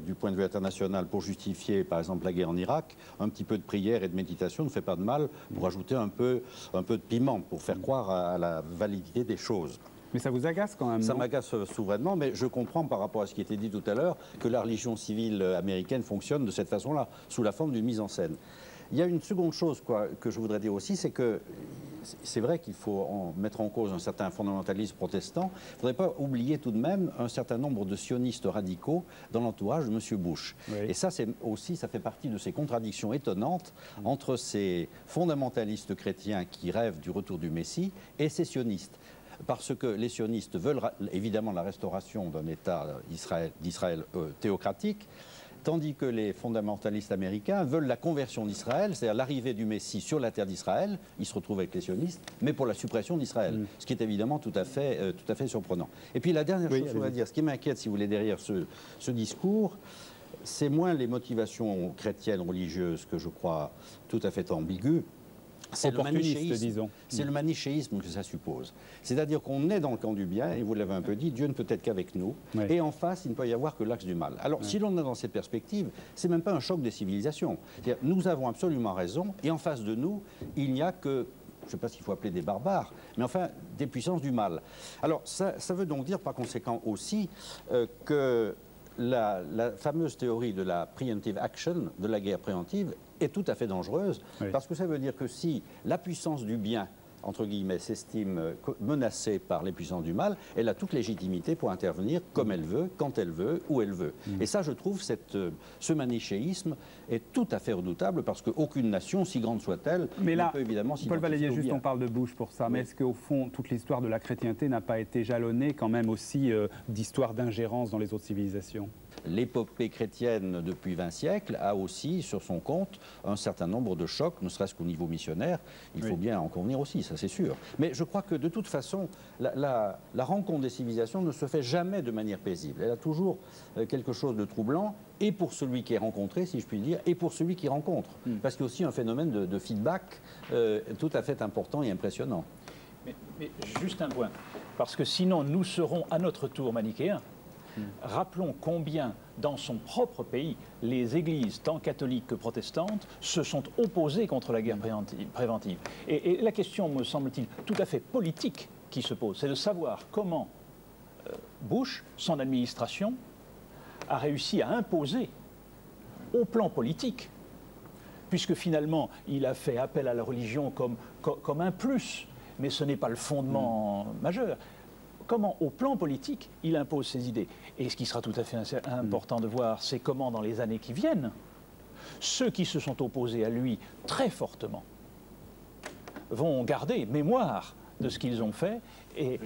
du point de vue international, pour justifier, par exemple, la guerre en Irak, un petit peu de prière et de méditation ne fait pas de mal pour ajouter un peu de piment, pour faire croire à la validité des choses. Mais ça vous agace quand même? Ça m'agace souverainement, mais je comprends par rapport à ce qui était dit tout à l'heure que la religion civile américaine fonctionne de cette façon-là, sous la forme d'une mise en scène. Il y a une seconde chose que je voudrais dire aussi, c'est que c'est vrai qu'il faut mettre en cause un certain fondamentalisme protestant. Il ne faudrait pas oublier tout de même un certain nombre de sionistes radicaux dans l'entourage de M. Bush. Oui. Et ça, ça fait partie de ces contradictions étonnantes entre ces fondamentalistes chrétiens qui rêvent du retour du Messie et ces sionistes. Parce que les sionistes veulent évidemment la restauration d'un État d'Israël théocratique, tandis que les fondamentalistes américains veulent la conversion d'Israël, c'est-à-dire l'arrivée du Messie sur la terre d'Israël, ils se retrouvent avec les sionistes, mais pour la suppression d'Israël, ce qui est évidemment tout à fait surprenant. Et puis la dernière chose, on va dire, ce qui m'inquiète, si vous voulez, derrière ce discours, c'est moins les motivations chrétiennes, religieuses, que je crois tout à fait ambiguës. C'est le manichéisme, le manichéisme que ça suppose. C'est-à-dire qu'on est dans le camp du bien, et vous l'avez un peu dit, Dieu ne peut être qu'avec nous, et en face, il ne peut y avoir que l'axe du mal. Alors, si l'on est dans cette perspective, c'est même pas un choc des civilisations. Nous avons absolument raison, et en face de nous, il n'y a que, je ne sais pas s'il faut appeler des barbares, mais enfin, des puissances du mal. Alors, ça veut donc dire, par conséquent aussi, que la fameuse théorie de la preemptive action, de la guerre préventive, est tout à fait dangereuse, parce que ça veut dire que si la puissance du bien, entre guillemets, s'estime menacée par les puissances du mal, elle a toute légitimité pour intervenir comme elle veut, quand elle veut, où elle veut. Et ça, je trouve, ce manichéisme est tout à fait redoutable, parce qu'aucune nation, si grande soit-elle, ne peut évidemment s'y Paul Valadier, juste on parle de Bush pour ça, mais est-ce qu'au fond, toute l'histoire de la chrétienté n'a pas été jalonnée quand même aussi d'histoires d'ingérence dans les autres civilisations ? l'épopée chrétienne depuis 20 siècles a aussi sur son compte un certain nombre de chocs, ne serait-ce qu'au niveau missionnaire. Il faut bien en convenir aussi, ça c'est sûr. Mais je crois que de toute façon, la rencontre des civilisations ne se fait jamais de manière paisible. Elle a toujours quelque chose de troublant, et pour celui qui est rencontré, si je puis dire, et pour celui qui rencontre. Parce qu'il y a aussi un phénomène de feedback tout à fait important et impressionnant. Mais juste un point, parce que sinon nous serons à notre tour manichéens. Rappelons combien, dans son propre pays, les églises, tant catholiques que protestantes, se sont opposées contre la guerre préventive. Et la question, me semble-t-il, tout à fait politique qui se pose, c'est de savoir comment Bush, son administration, a réussi à imposer au plan politique, puisque finalement il a fait appel à la religion comme un plus, mais ce n'est pas le fondement majeur. Comment, au plan politique, il impose ses idées. Et ce qui sera tout à fait important de voir, c'est comment, dans les années qui viennent, ceux qui se sont opposés à lui très fortement vont garder mémoire de ce qu'ils ont fait et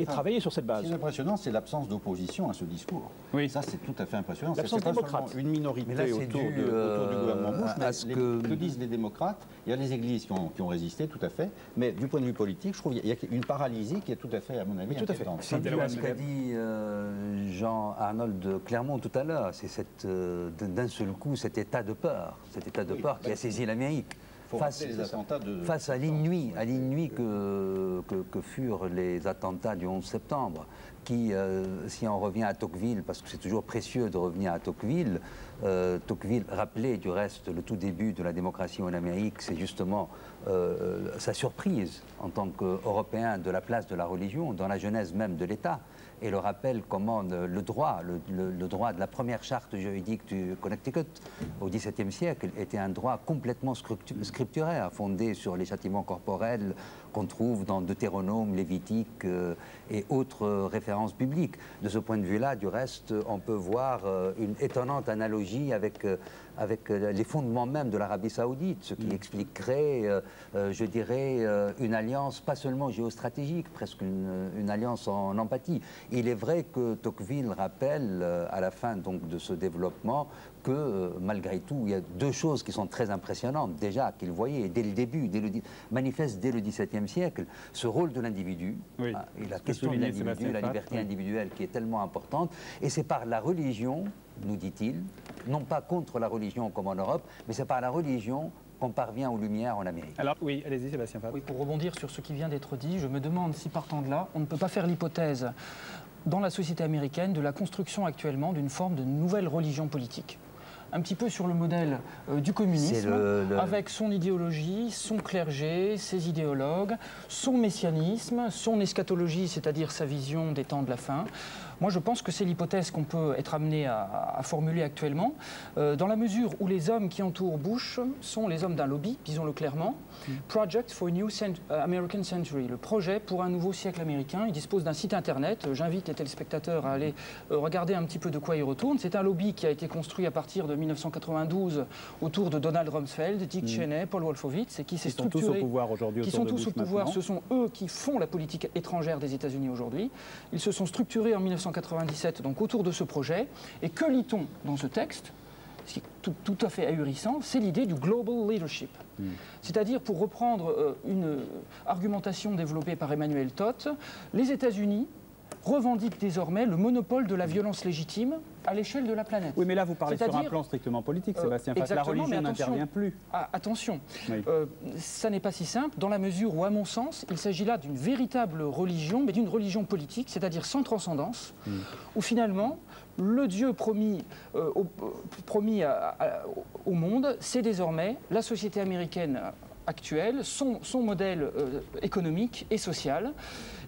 travailler sur cette base. Ce qui est impressionnant, c'est l'absence d'opposition à ce discours. Oui. Ça, c'est tout à fait impressionnant. L'absence démocrate. Une minorité autour du gouvernement Bush, mais que disent les démocrates? Il y a les églises qui ont résisté, tout à fait, mais du point de vue politique, je trouve qu'il y a une paralysie qui est tout à fait, à mon avis, inquiétante. C'est ce qu'a dit Jean-Arnold Clermont tout à l'heure. C'est d'un seul coup cet état de peur qui a saisi l'Amérique. Face à l'inouï que furent les attentats du 11 septembre, qui, si on revient à Tocqueville, parce que c'est toujours précieux de revenir à Tocqueville, Tocqueville rappelait du reste le tout début de la démocratie en Amérique, c'est justement sa surprise en tant qu'Européen de la place de la religion dans la genèse même de l'État. Et le rappel comment le droit de la première charte juridique du Connecticut au XVIIe siècle était un droit complètement scripturaire, fondé sur les châtiments corporels qu'on trouve dans Deutéronome, Lévitique et autres références bibliques. De ce point de vue-là, du reste, on peut voir une étonnante analogie avec les fondements même de l'Arabie saoudite, ce qui expliquerait, je dirais, une alliance pas seulement géostratégique, presque une alliance en empathie. Il est vrai que Tocqueville rappelle, à la fin donc, de ce développement, que malgré tout, il y a deux choses qui sont très impressionnantes, déjà, qu'il voyait dès le début, manifeste dès le XVIIe siècle, ce rôle de l'individu, et la question de l'individu, la liberté individuelle qui est tellement importante, et c'est par la religion, nous dit-il, non pas contre la religion comme en Europe, mais c'est par la religion qu'on parvient aux Lumières en Amérique. Alors oui, allez-y Sébastien Fabre. Oui, pour rebondir sur ce qui vient d'être dit, je me demande si partant de là, on ne peut pas faire l'hypothèse dans la société américaine de la construction actuellement d'une forme de nouvelle religion politique. Un petit peu sur le modèle du communisme, avec son idéologie, son clergé, ses idéologues, son messianisme, son eschatologie, c'est-à-dire sa vision des temps de la fin. Moi, je pense que c'est l'hypothèse qu'on peut être amené à formuler actuellement, dans la mesure où les hommes qui entourent Bush sont les hommes d'un lobby, disons-le clairement. Project for a New American Century, le projet pour un nouveau siècle américain. Il dispose d'un site internet. J'invite les téléspectateurs à aller regarder un petit peu de quoi il retourne. C'est un lobby qui a été construit à partir de 1992 autour de Donald Rumsfeld, Dick Cheney, Paul Wolfowitz, et qui s'est structuré. Qui sont tous au pouvoir aujourd'hui. Qui sont tous au pouvoir. Ce sont eux qui font la politique étrangère des États-Unis aujourd'hui. Ils se sont structurés en 1997, donc autour de ce projet. Et que lit-on dans ce texte? Ce qui est tout à fait ahurissant, c'est l'idée du global leadership. C'est-à-dire, pour reprendre une argumentation développée par Emmanuel Todt, les États-Unis revendiquent désormais le monopole de la violence légitime à l'échelle de la planète. Oui, mais là, vous parlez sur un plan strictement politique, Sébastien Fabre. La religion n'intervient plus. Attention, ça n'est pas si simple, dans la mesure où, à mon sens, il s'agit là d'une véritable religion, mais d'une religion politique, c'est-à-dire sans transcendance, où finalement, le Dieu promis au monde, c'est désormais la société américaine actuelle, son modèle économique et social.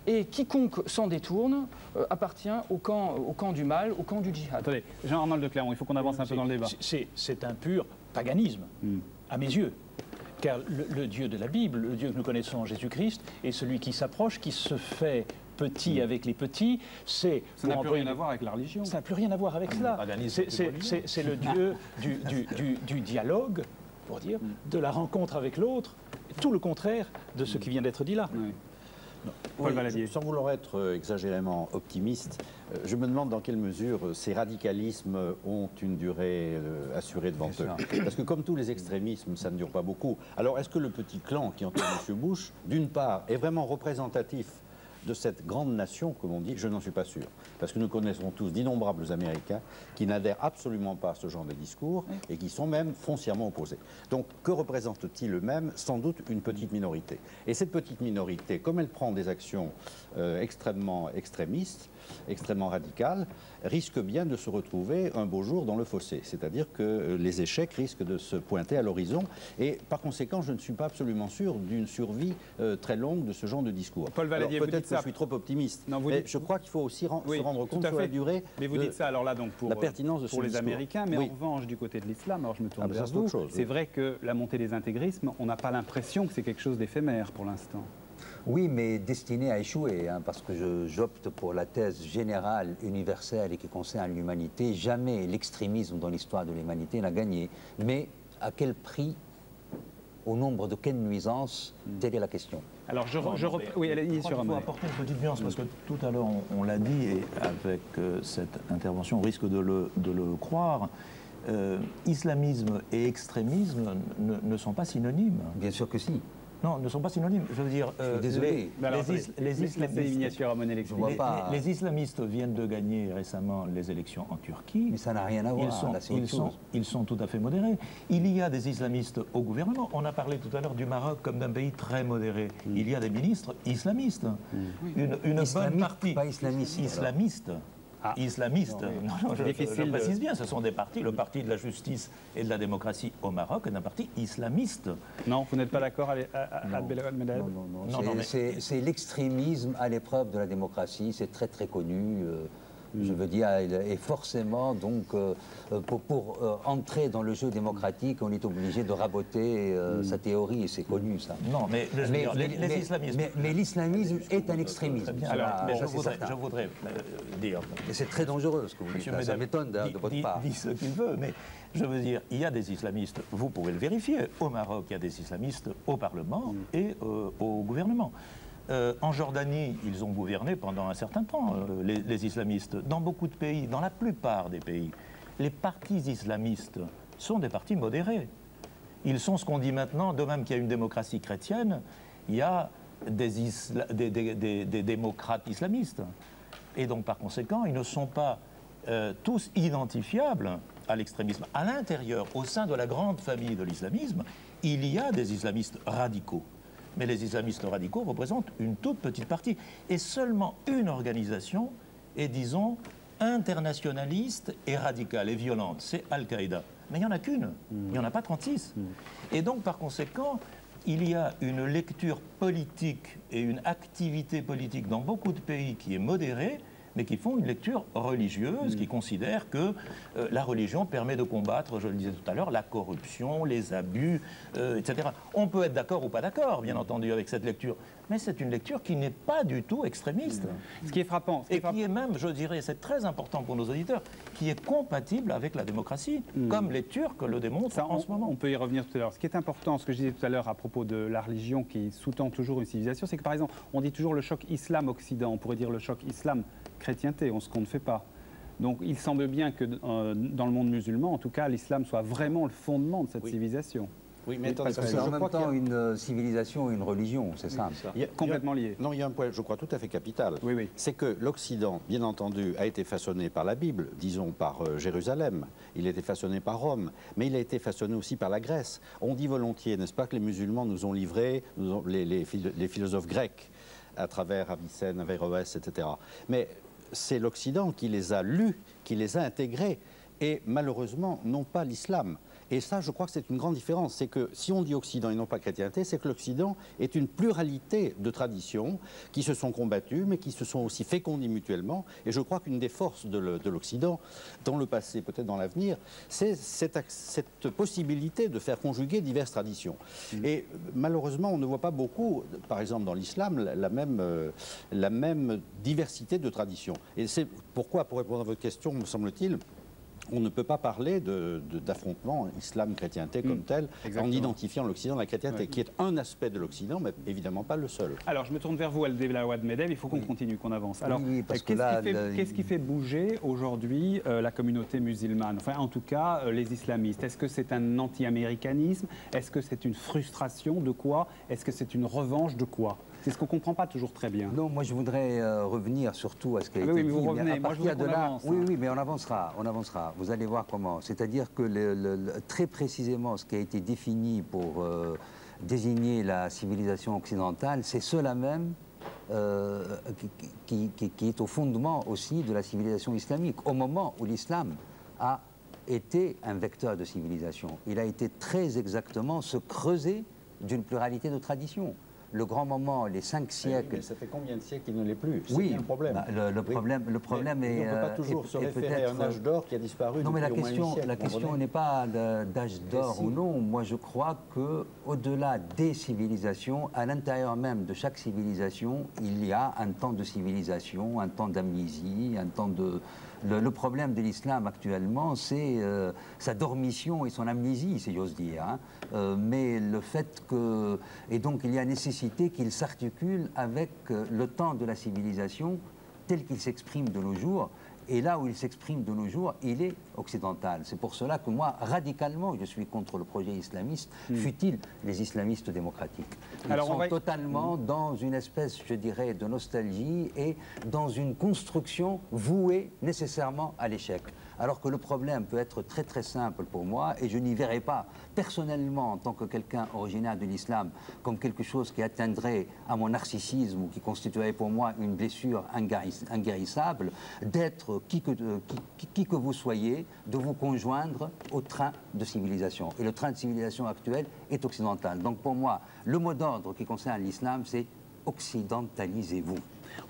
Et quiconque s'en détourne appartient au camp du mal, au camp du djihad. Attendez, Jean-Arnold Clermont, il faut qu'on avance un peu dans le débat. C'est un pur paganisme, à mes yeux. Car le Dieu de la Bible, le Dieu que nous connaissons, Jésus-Christ, est celui qui s'approche, qui se fait petit avec les petits. Ça n'a plus rien à voir avec la religion. Ça n'a plus rien à voir avec cela. C'est le Dieu du dialogue, pour dire, de la rencontre avec l'autre, tout le contraire de ce qui vient d'être dit là. Oui. Paul Valadier. Sans vouloir être exagérément optimiste, je me demande dans quelle mesure ces radicalismes ont une durée assurée devant eux. Parce que comme tous les extrémismes, ça ne dure pas beaucoup. Alors est-ce que le petit clan qui entoure M. Bush, d'une part, est vraiment représentatif de cette grande nation, comme on dit? Je n'en suis pas sûr. Parce que nous connaissons tous d'innombrables Américains qui n'adhèrent absolument pas à ce genre de discours et qui sont même foncièrement opposés. Donc, que représente-t-il eux-mêmes? Sans doute une petite minorité. Et cette petite minorité, comme elle prend des actions extrêmement extrémistes, extrêmement radicales, risque bien de se retrouver un beau jour dans le fossé. C'est-à-dire que les échecs risquent de se pointer à l'horizon. Et par conséquent, je ne suis pas absolument sûr d'une survie très longue de ce genre de discours. Paul Valadier, peut-être que je suis trop optimiste. Non, mais je crois qu'il faut aussi se rendre compte sur la durée. Mais vous dites ça alors là donc pour la pertinence de pour les discours. Américains, mais en revanche du côté de l'islam, alors je me tourne vers c'est vous. autre chose. C'est vrai que la montée des intégrismes, on n'a pas l'impression que c'est quelque chose d'éphémère pour l'instant. Oui, mais destiné à échouer, parce que j'opte pour la thèse générale, universelle et qui concerne l'humanité. Jamais l'extrémisme dans l'histoire de l'humanité n'a gagné. Mais à quel prix? Au nombre de quelles nuisances? Telle est la question. Alors, oui, elle est sur un mot. Il faut apporter une petite nuance, parce que tout à l'heure, on l'a dit, et avec cette intervention, on risque de le croire, islamisme et extrémisme ne sont pas synonymes. Bien sûr que si. Non, ne sont pas synonymes. Je veux dire, désolé. Les islamistes viennent de gagner récemment les élections en Turquie. Mais ça n'a rien à voir. Ils sont tout à fait modérés. Il y a des islamistes au gouvernement. On a parlé tout à l'heure du Maroc comme d'un pays très modéré. Il y a des ministres islamistes. Une bonne partie. Pas islamistes. Islamistes. Islamistes. Non, je précise bien, ce sont des partis. Le parti de la justice et de la démocratie au Maroc est un parti islamiste. Non, vous n'êtes pas d'accord, Al-Medad? Non, c'est l'extrémisme à l'épreuve de la démocratie, c'est très très connu. Je veux dire, et forcément, donc, pour entrer dans le jeu démocratique, on est obligé de raboter sa théorie, et c'est connu, ça. Non, mais les islamistes... Mais l'islamisme est un extrémisme. Alors, je voudrais dire... Et c'est très dangereux, ce que vous dites. Ça m'étonne de votre part. Dit ce qu'il veut, mais je veux dire, il y a des islamistes, vous pouvez le vérifier. Au Maroc, il y a des islamistes au Parlement et au gouvernement. En Jordanie, ils ont gouverné pendant un certain temps, les islamistes. Dans beaucoup de pays, dans la plupart des pays, les partis islamistes sont des partis modérés. Ils sont ce qu'on dit maintenant, de même qu'il y a une démocratie chrétienne, il y a des démocrates islamistes. Et donc, par conséquent, ils ne sont pas tous identifiables à l'extrémisme. À l'intérieur, au sein de la grande famille de l'islamisme, il y a des islamistes radicaux. Mais les islamistes radicaux représentent une toute petite partie. Et seulement une organisation est, disons, internationaliste et radicale et violente. C'est Al-Qaïda. Mais il n'y en a qu'une. Il n'y en a pas 36. Et donc, par conséquent, il y a une lecture politique et une activité politique dans beaucoup de pays qui est modérée, mais qui font une lecture religieuse, qui considèrent que la religion permet de combattre, je le disais tout à l'heure, la corruption, les abus, etc. On peut être d'accord ou pas d'accord, bien entendu, avec cette lecture, mais c'est une lecture qui n'est pas du tout extrémiste. Ce qui est frappant. Qui est même, je dirais, c'est très important pour nos auditeurs, qui est compatible avec la démocratie, comme les Turcs le démontrent en ce moment. On peut y revenir tout à l'heure. Ce qui est important, ce que je disais tout à l'heure à propos de la religion qui sous-tend toujours une civilisation, c'est que par exemple, on dit toujours le choc islam-occident, on pourrait dire le choc islam-chrétienté, ce qu'on ne fait pas. Donc il semble bien que dans le monde musulman, en tout cas, l'islam soit vraiment le fondement de cette civilisation. Oui, mais attendez, parce que c'est en même temps une civilisation et une religion, c'est simple. Complètement lié. Non, il y a un point, je crois, tout à fait capital. Oui. C'est que l'Occident, bien entendu, a été façonné par la Bible, disons par Jérusalem, il a été façonné par Rome, mais il a été façonné aussi par la Grèce. On dit volontiers, n'est-ce pas, que les musulmans nous ont livré, les philosophes grecs, à travers Avicenne, Averroès, etc. Mais c'est l'Occident qui les a lus, qui les a intégrés, et malheureusement, non pas l'islam. Et ça, je crois que c'est une grande différence. C'est que si on dit Occident et non pas chrétienté, c'est que l'Occident est une pluralité de traditions qui se sont combattues, mais qui se sont aussi fécondées mutuellement. Et je crois qu'une des forces de l'Occident, dans le passé, peut-être dans l'avenir, c'est cette possibilité de faire conjuguer diverses traditions. Et malheureusement, on ne voit pas beaucoup, par exemple dans l'islam, la même diversité de traditions. Et c'est pourquoi, pour répondre à votre question, me semble-t-il, on ne peut pas parler d'affrontement islam-chrétienté comme tel, en identifiant l'Occident de la chrétienté, qui est un aspect de l'Occident, mais évidemment pas le seul. Alors, je me tourne vers vous, Abdelawad Medel, il faut qu'on continue, qu'on avance. Alors, qu'est-ce qui fait bouger aujourd'hui la communauté musulmane? Enfin, en tout cas, les islamistes. Est-ce que c'est un anti-américanisme? Est-ce que c'est une frustration de quoi? Est-ce que c'est une revanche de quoi? C'est ce qu'on ne comprend pas toujours très bien. Non, moi je voudrais revenir surtout à ce qui a été oui, mais dit. vous revenez, moi je voudrais qu'on avance. Oui, mais on avancera, Vous allez voir comment. C'est-à-dire que très précisément, ce qui a été défini pour désigner la civilisation occidentale, c'est cela même qui est au fondement aussi de la civilisation islamique. Au moment où l'islam a été un vecteur de civilisation, il a été très exactement ce creuset d'une pluralité de traditions. Le grand moment, les 5 siècles... Mais ça fait combien de siècles qu'il ne l'est plus? C'est oui, bien le problème. Bah, le problème est... On ne peut pas toujours se référer à un âge d'or qui a disparu. Non, mais la question n'est pas d'âge d'or ou non. Moi, je crois qu'au-delà des civilisations, à l'intérieur même de chaque civilisation, il y a un temps de civilisation, un temps d'amnésie, un temps de... Le problème de l'islam actuellement, c'est sa dormition et son amnésie, si j'ose dire. Hein. Mais le fait que... Et donc, il y a nécessité qu'il s'articule avec le temps de la civilisation tel qu'il s'exprime de nos jours. Et là où il s'exprime de nos jours, il est occidental. C'est pour cela que moi, radicalement, je suis contre le projet islamiste, fût-il les islamistes démocratiques. Ils sont totalement dans une espèce, je dirais, de nostalgie et dans une construction vouée nécessairement à l'échec. Alors que le problème peut être très très simple pour moi, et je n'y verrai pas personnellement en tant que quelqu'un originaire de l'islam comme quelque chose qui atteindrait à mon narcissisme ou qui constituerait pour moi une blessure inguérissable, d'être qui que vous soyez, de vous conjoindre au train de civilisation. Et le train de civilisation actuel est occidental. Donc pour moi, le mot d'ordre qui concerne l'islam, c'est occidentalisez-vous.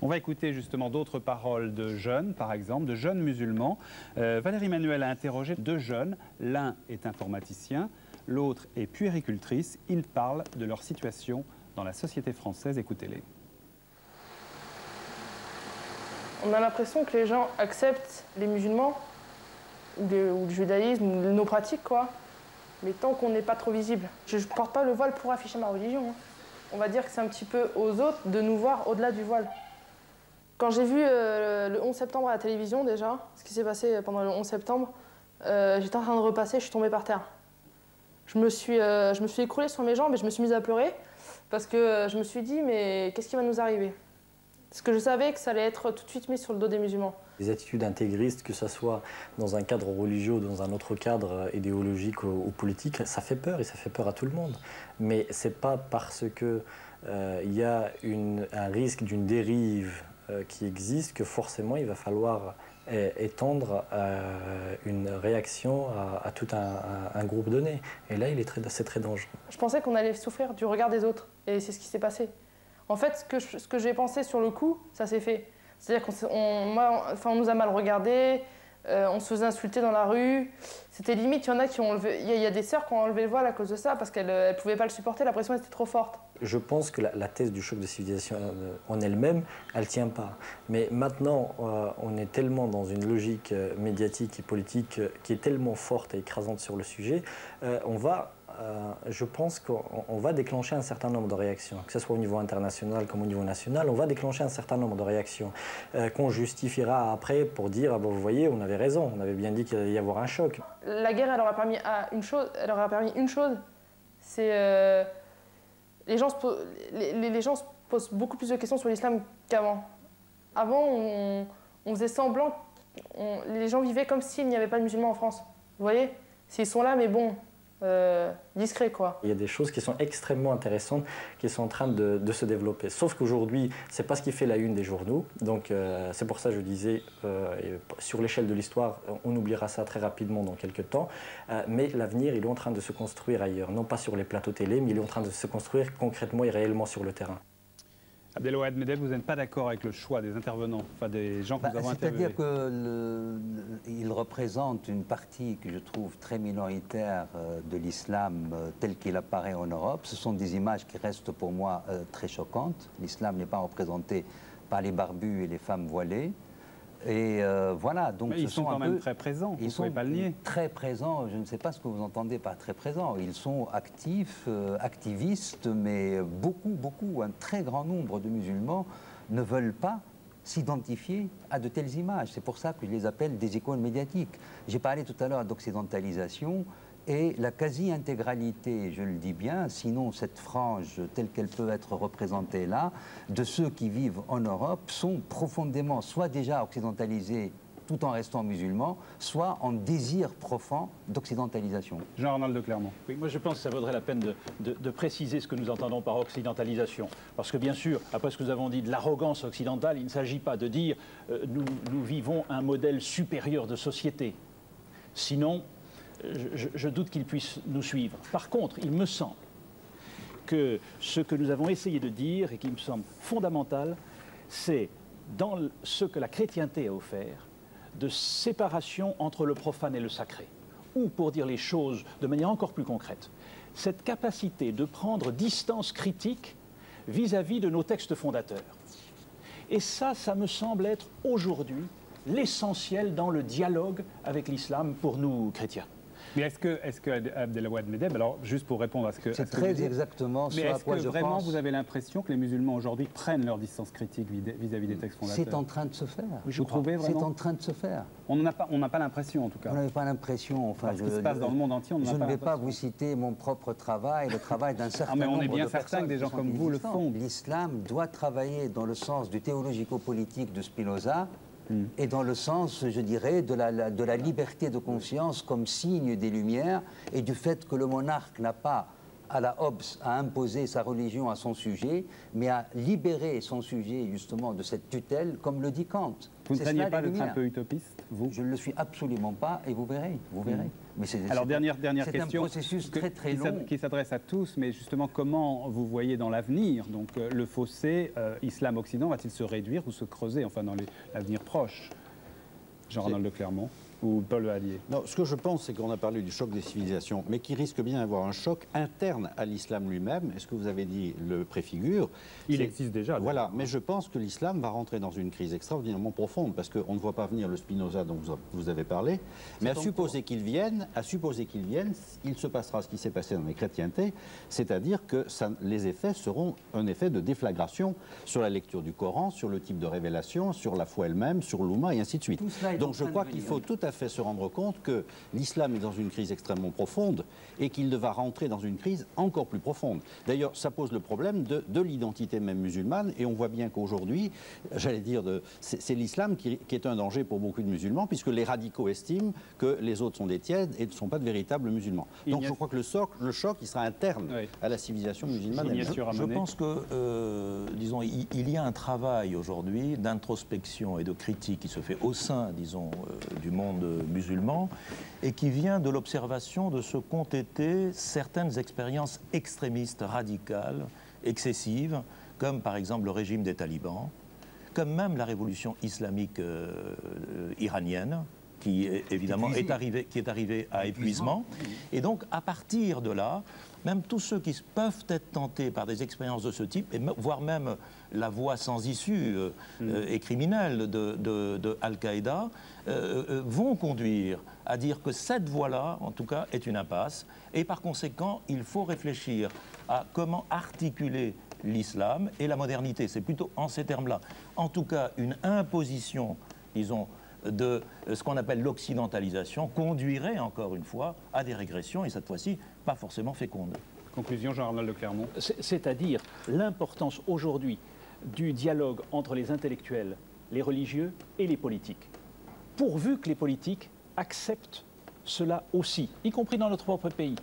On va écouter justement d'autres paroles de jeunes, par exemple, de jeunes musulmans. Valérie Manuel a interrogé 2 jeunes. L'un est informaticien, l'autre est puéricultrice. Ils parlent de leur situation dans la société française. Écoutez-les. On a l'impression que les gens acceptent les musulmans, ou le judaïsme, ou nos pratiques, quoi. Mais tant qu'on n'est pas trop visible. Je ne porte pas le voile pour afficher ma religion. Hein. On va dire que c'est un petit peu aux autres de nous voir au-delà du voile. Quand j'ai vu le 11 septembre à la télévision déjà, ce qui s'est passé pendant le 11 septembre, j'étais en train de repasser, je suis tombée par terre. Je me suis écroulée sur mes jambes et je me suis mise à pleurer parce que je me suis dit, mais qu'est-ce qui va nous arriver? Parce que je savais que ça allait être tout de suite mis sur le dos des musulmans. Les attitudes intégristes, que ce soit dans un cadre religieux ou dans un autre cadre idéologique ou politique, ça fait peur et ça fait peur à tout le monde. Mais ce n'est pas parce qu'il y a un risque d'une dérive qui existe que forcément il va falloir étendre une réaction à tout un groupe donné. Et là, c'est très dangereux. Je pensais qu'on allait souffrir du regard des autres et c'est ce qui s'est passé. En fait, ce que j'ai pensé sur le coup, ça s'est fait. C'est-à-dire qu'on nous a mal regardés, on se faisait insulter dans la rue. C'était limite, il y en a qui ont enlevé... Il y a des sœurs qui ont enlevé le voile à cause de ça parce qu'elles ne pouvaient pas le supporter, la pression était trop forte. Je pense que la thèse du choc de civilisation en elle-même, elle ne tient pas. Mais maintenant, on est tellement dans une logique médiatique et politique qui est tellement forte et écrasante sur le sujet, je pense qu'on va déclencher un certain nombre de réactions, que ce soit au niveau international comme au niveau national, on va déclencher un certain nombre de réactions qu'on justifiera après pour dire, ah ben, vous voyez, on avait raison, on avait bien dit qu'il allait y avoir un choc. La guerre, elle aura permis une chose, c'est les gens se posent beaucoup plus de questions sur l'islam qu'avant. Avant, on faisait semblant, les gens vivaient comme s'il n'y avait pas de musulmans en France. Vous voyez, s'ils sont là, mais bon. Discret, quoi. Il y a des choses qui sont extrêmement intéressantes qui sont en train de se développer. Sauf qu'aujourd'hui, c'est pas ce qui fait la une des journaux. Donc c'est pour ça que je disais, sur l'échelle de l'histoire, on oubliera ça très rapidement dans quelques temps. Mais l'avenir, il est en train de se construire ailleurs. Non pas sur les plateaux télé, mais il est en train de se construire concrètement et réellement sur le terrain. Abdelawad Medel, vous n'êtes pas d'accord avec le choix des intervenants, enfin des gens que nous avons interviewés? C'est-à-dire qu'il représente une partie que je trouve très minoritaire de l'islam tel qu'il apparaît en Europe. Ce sont des images qui restent pour moi très choquantes. L'islam n'est pas représenté par les barbus et les femmes voilées. Et voilà, donc mais ils sont quand même très présents, vous ne pouvez pas le nier. Très présents, je ne sais pas ce que vous entendez par très présents. Ils sont actifs, activistes, mais beaucoup, un très grand nombre de musulmans ne veulent pas s'identifier à de telles images. C'est pour ça que je les appelle des icônes médiatiques. J'ai parlé tout à l'heure d'occidentalisation. Et la quasi-intégralité, je le dis bien, sinon cette frange telle qu'elle peut être représentée là, de ceux qui vivent en Europe sont profondément soit déjà occidentalisés tout en restant musulmans, soit en désir profond d'occidentalisation. Jean-Arnold de Clermont. Oui, moi je pense que ça vaudrait la peine de préciser ce que nous entendons par occidentalisation. Parce que bien sûr, après ce que nous avons dit de l'arrogance occidentale, il ne s'agit pas de dire nous vivons un modèle supérieur de société. Sinon, je doute qu'ils puissent nous suivre. Par contre, il me semble que ce que nous avons essayé de dire et qui me semble fondamental, c'est dans ce que la chrétienté a offert, de séparation entre le profane et le sacré. Ou, pour dire les choses de manière encore plus concrète, cette capacité de prendre distance critique vis-à-vis de nos textes fondateurs. Et ça me semble être aujourd'hui l'essentiel dans le dialogue avec l'islam pour nous chrétiens. Mais est-ce que Abdelawad Medeb, alors juste pour répondre à ce que... C'est très exactement ce à quoi je pense. Mais est-ce que vraiment vous avez l'impression que les musulmans aujourd'hui prennent leur distance critique vis-à-vis des textes fondateurs? C'est en train de se faire. Vous trouvez vraiment? C'est en train de se faire. On n'a pas l'impression en tout cas. On n'a pas l'impression. Enfin, ce qui se passe dans le monde entier, on n'a pas l'impression. Je ne vais pas vous citer mon propre travail, le travail d'un certain nombre de personnes. Mais on est bien certain que des gens comme vous le font. L'islam doit travailler dans le sens du théologico-politique de Spinoza, et dans le sens, je dirais, de la liberté de conscience comme signe des Lumières et du fait que le monarque n'a pas, à la Hobbes, à imposer sa religion à son sujet, mais à libérer son sujet justement de cette tutelle, comme le dit Kant. Vous ne craignez pas d'être un peu utopiste, vous? Je ne le suis absolument pas, et vous verrez, vous verrez. Mais alors dernière question, c'est un processus très long qui s'adresse à tous, mais justement comment vous voyez dans l'avenir, donc le fossé islam-occident va-t-il se réduire ou se creuser, enfin dans l'avenir proche? Jean-Arnold de Clermont ou Paul Allier? Non, ce que je pense, c'est qu'on a parlé du choc des civilisations, mais qui risque bien d'avoir un choc interne à l'islam lui-même. Et ce que vous avez dit le préfigure. Il existe déjà. Voilà, mais je pense que l'islam va rentrer dans une crise extraordinairement profonde, parce qu'on ne voit pas venir le Spinoza dont vous avez parlé, mais à supposer qu'il vienne, il se passera ce qui s'est passé dans les chrétientés, c'est-à-dire que les effets seront un effet de déflagration sur la lecture du Coran, sur le type de révélation, sur la foi elle-même, sur l'Oumma, et ainsi de suite. Donc je crois qu'il faut tout à fait se rendre compte que l'islam est dans une crise extrêmement profonde et qu'il va rentrer dans une crise encore plus profonde. D'ailleurs, ça pose le problème de l'identité même musulmane, et on voit bien qu'aujourd'hui, j'allais dire, c'est l'islam qui est un danger pour beaucoup de musulmans, puisque les radicaux estiment que les autres sont des tièdes et ne sont pas de véritables musulmans. Donc je crois que le choc, il sera interne à la civilisation musulmane. Je pense que, disons, il y a un travail aujourd'hui d'introspection et de critique qui se fait au sein, disons, du monde musulman, et qui vient de l'observation de ce qu'ont été certaines expériences extrémistes, radicales, excessives, comme par exemple le régime des talibans, comme même la révolution islamique iranienne, qui évidemment est arrivée à épuisement. Et donc, à partir de là, même tous ceux qui peuvent être tentés par des expériences de ce type, et voire même la voie sans issue et criminelle de Al-Qaïda, vont conduire à dire que cette voie-là, en tout cas, est une impasse. Et par conséquent, il faut réfléchir à comment articuler l'islam et la modernité. C'est plutôt en ces termes-là. En tout cas, une imposition, disons, de ce qu'on appelle l'occidentalisation conduirait encore une fois à des régressions, et cette fois-ci pas forcément fécondes. Conclusion, Jean-Arnold de Clermont. C'est-à-dire l'importance aujourd'hui du dialogue entre les intellectuels, les religieux et les politiques, pourvu que les politiques acceptent cela aussi, y compris dans notre propre pays.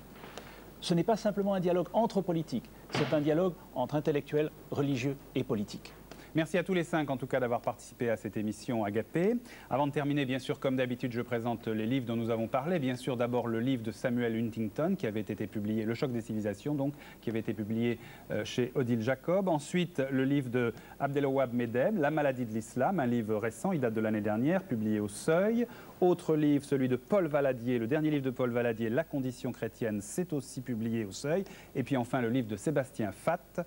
Ce n'est pas simplement un dialogue entre politiques, c'est un dialogue entre intellectuels, religieux et politiques. Merci à tous les 5 en tout cas d'avoir participé à cette émission Agapé. Avant de terminer, bien sûr, comme d'habitude, je présente les livres dont nous avons parlé. Bien sûr, d'abord le livre de Samuel Huntington qui avait été publié, Le choc des civilisations, donc, qui avait été publié chez Odile Jacob. Ensuite, le livre de Abdelawad Medeb, La maladie de l'islam, un livre récent, il date de l'année dernière, publié au Seuil. Autre livre, celui de Paul Valadier, le dernier livre de Paul Valadier, La condition chrétienne, c'est aussi publié au Seuil. Et puis enfin le livre de Sébastien Fath,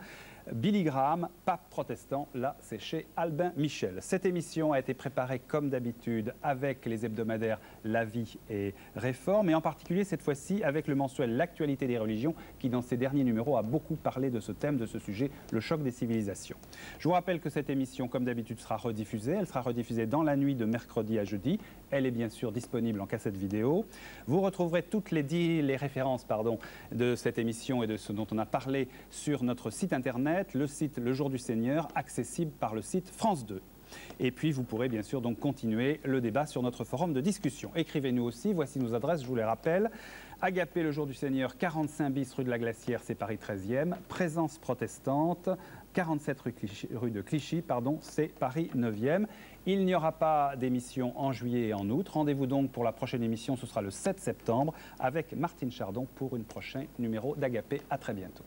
Billy Graham, pape protestant, là c'est chez Albin Michel. Cette émission a été préparée comme d'habitude avec les hebdomadaires La Vie et Réforme, et en particulier cette fois-ci avec le mensuel L'actualité des religions qui dans ses derniers numéros a beaucoup parlé de ce thème, de ce sujet, le choc des civilisations. Je vous rappelle que cette émission comme d'habitude sera rediffusée, elle sera rediffusée dans la nuit de mercredi à jeudi, elle est bien sûr disponible en cassette vidéo. Vous retrouverez toutes les références de cette émission et de ce dont on a parlé sur notre site internet, le site Le Jour du Seigneur, accessible par le site France 2. Et puis vous pourrez bien sûr donc continuer le débat sur notre forum de discussion. Écrivez-nous aussi, voici nos adresses, je vous les rappelle. Agapé Le Jour du Seigneur, 45 bis rue de la Glacière, c'est Paris 13e. Présence protestante, 47 rue de Clichy, c'est Paris 9e. Il n'y aura pas d'émission en juillet et en août. Rendez-vous donc pour la prochaine émission, ce sera le 7 septembre avec Martine Chardon pour une prochaine numéro d'Agapé. À très bientôt.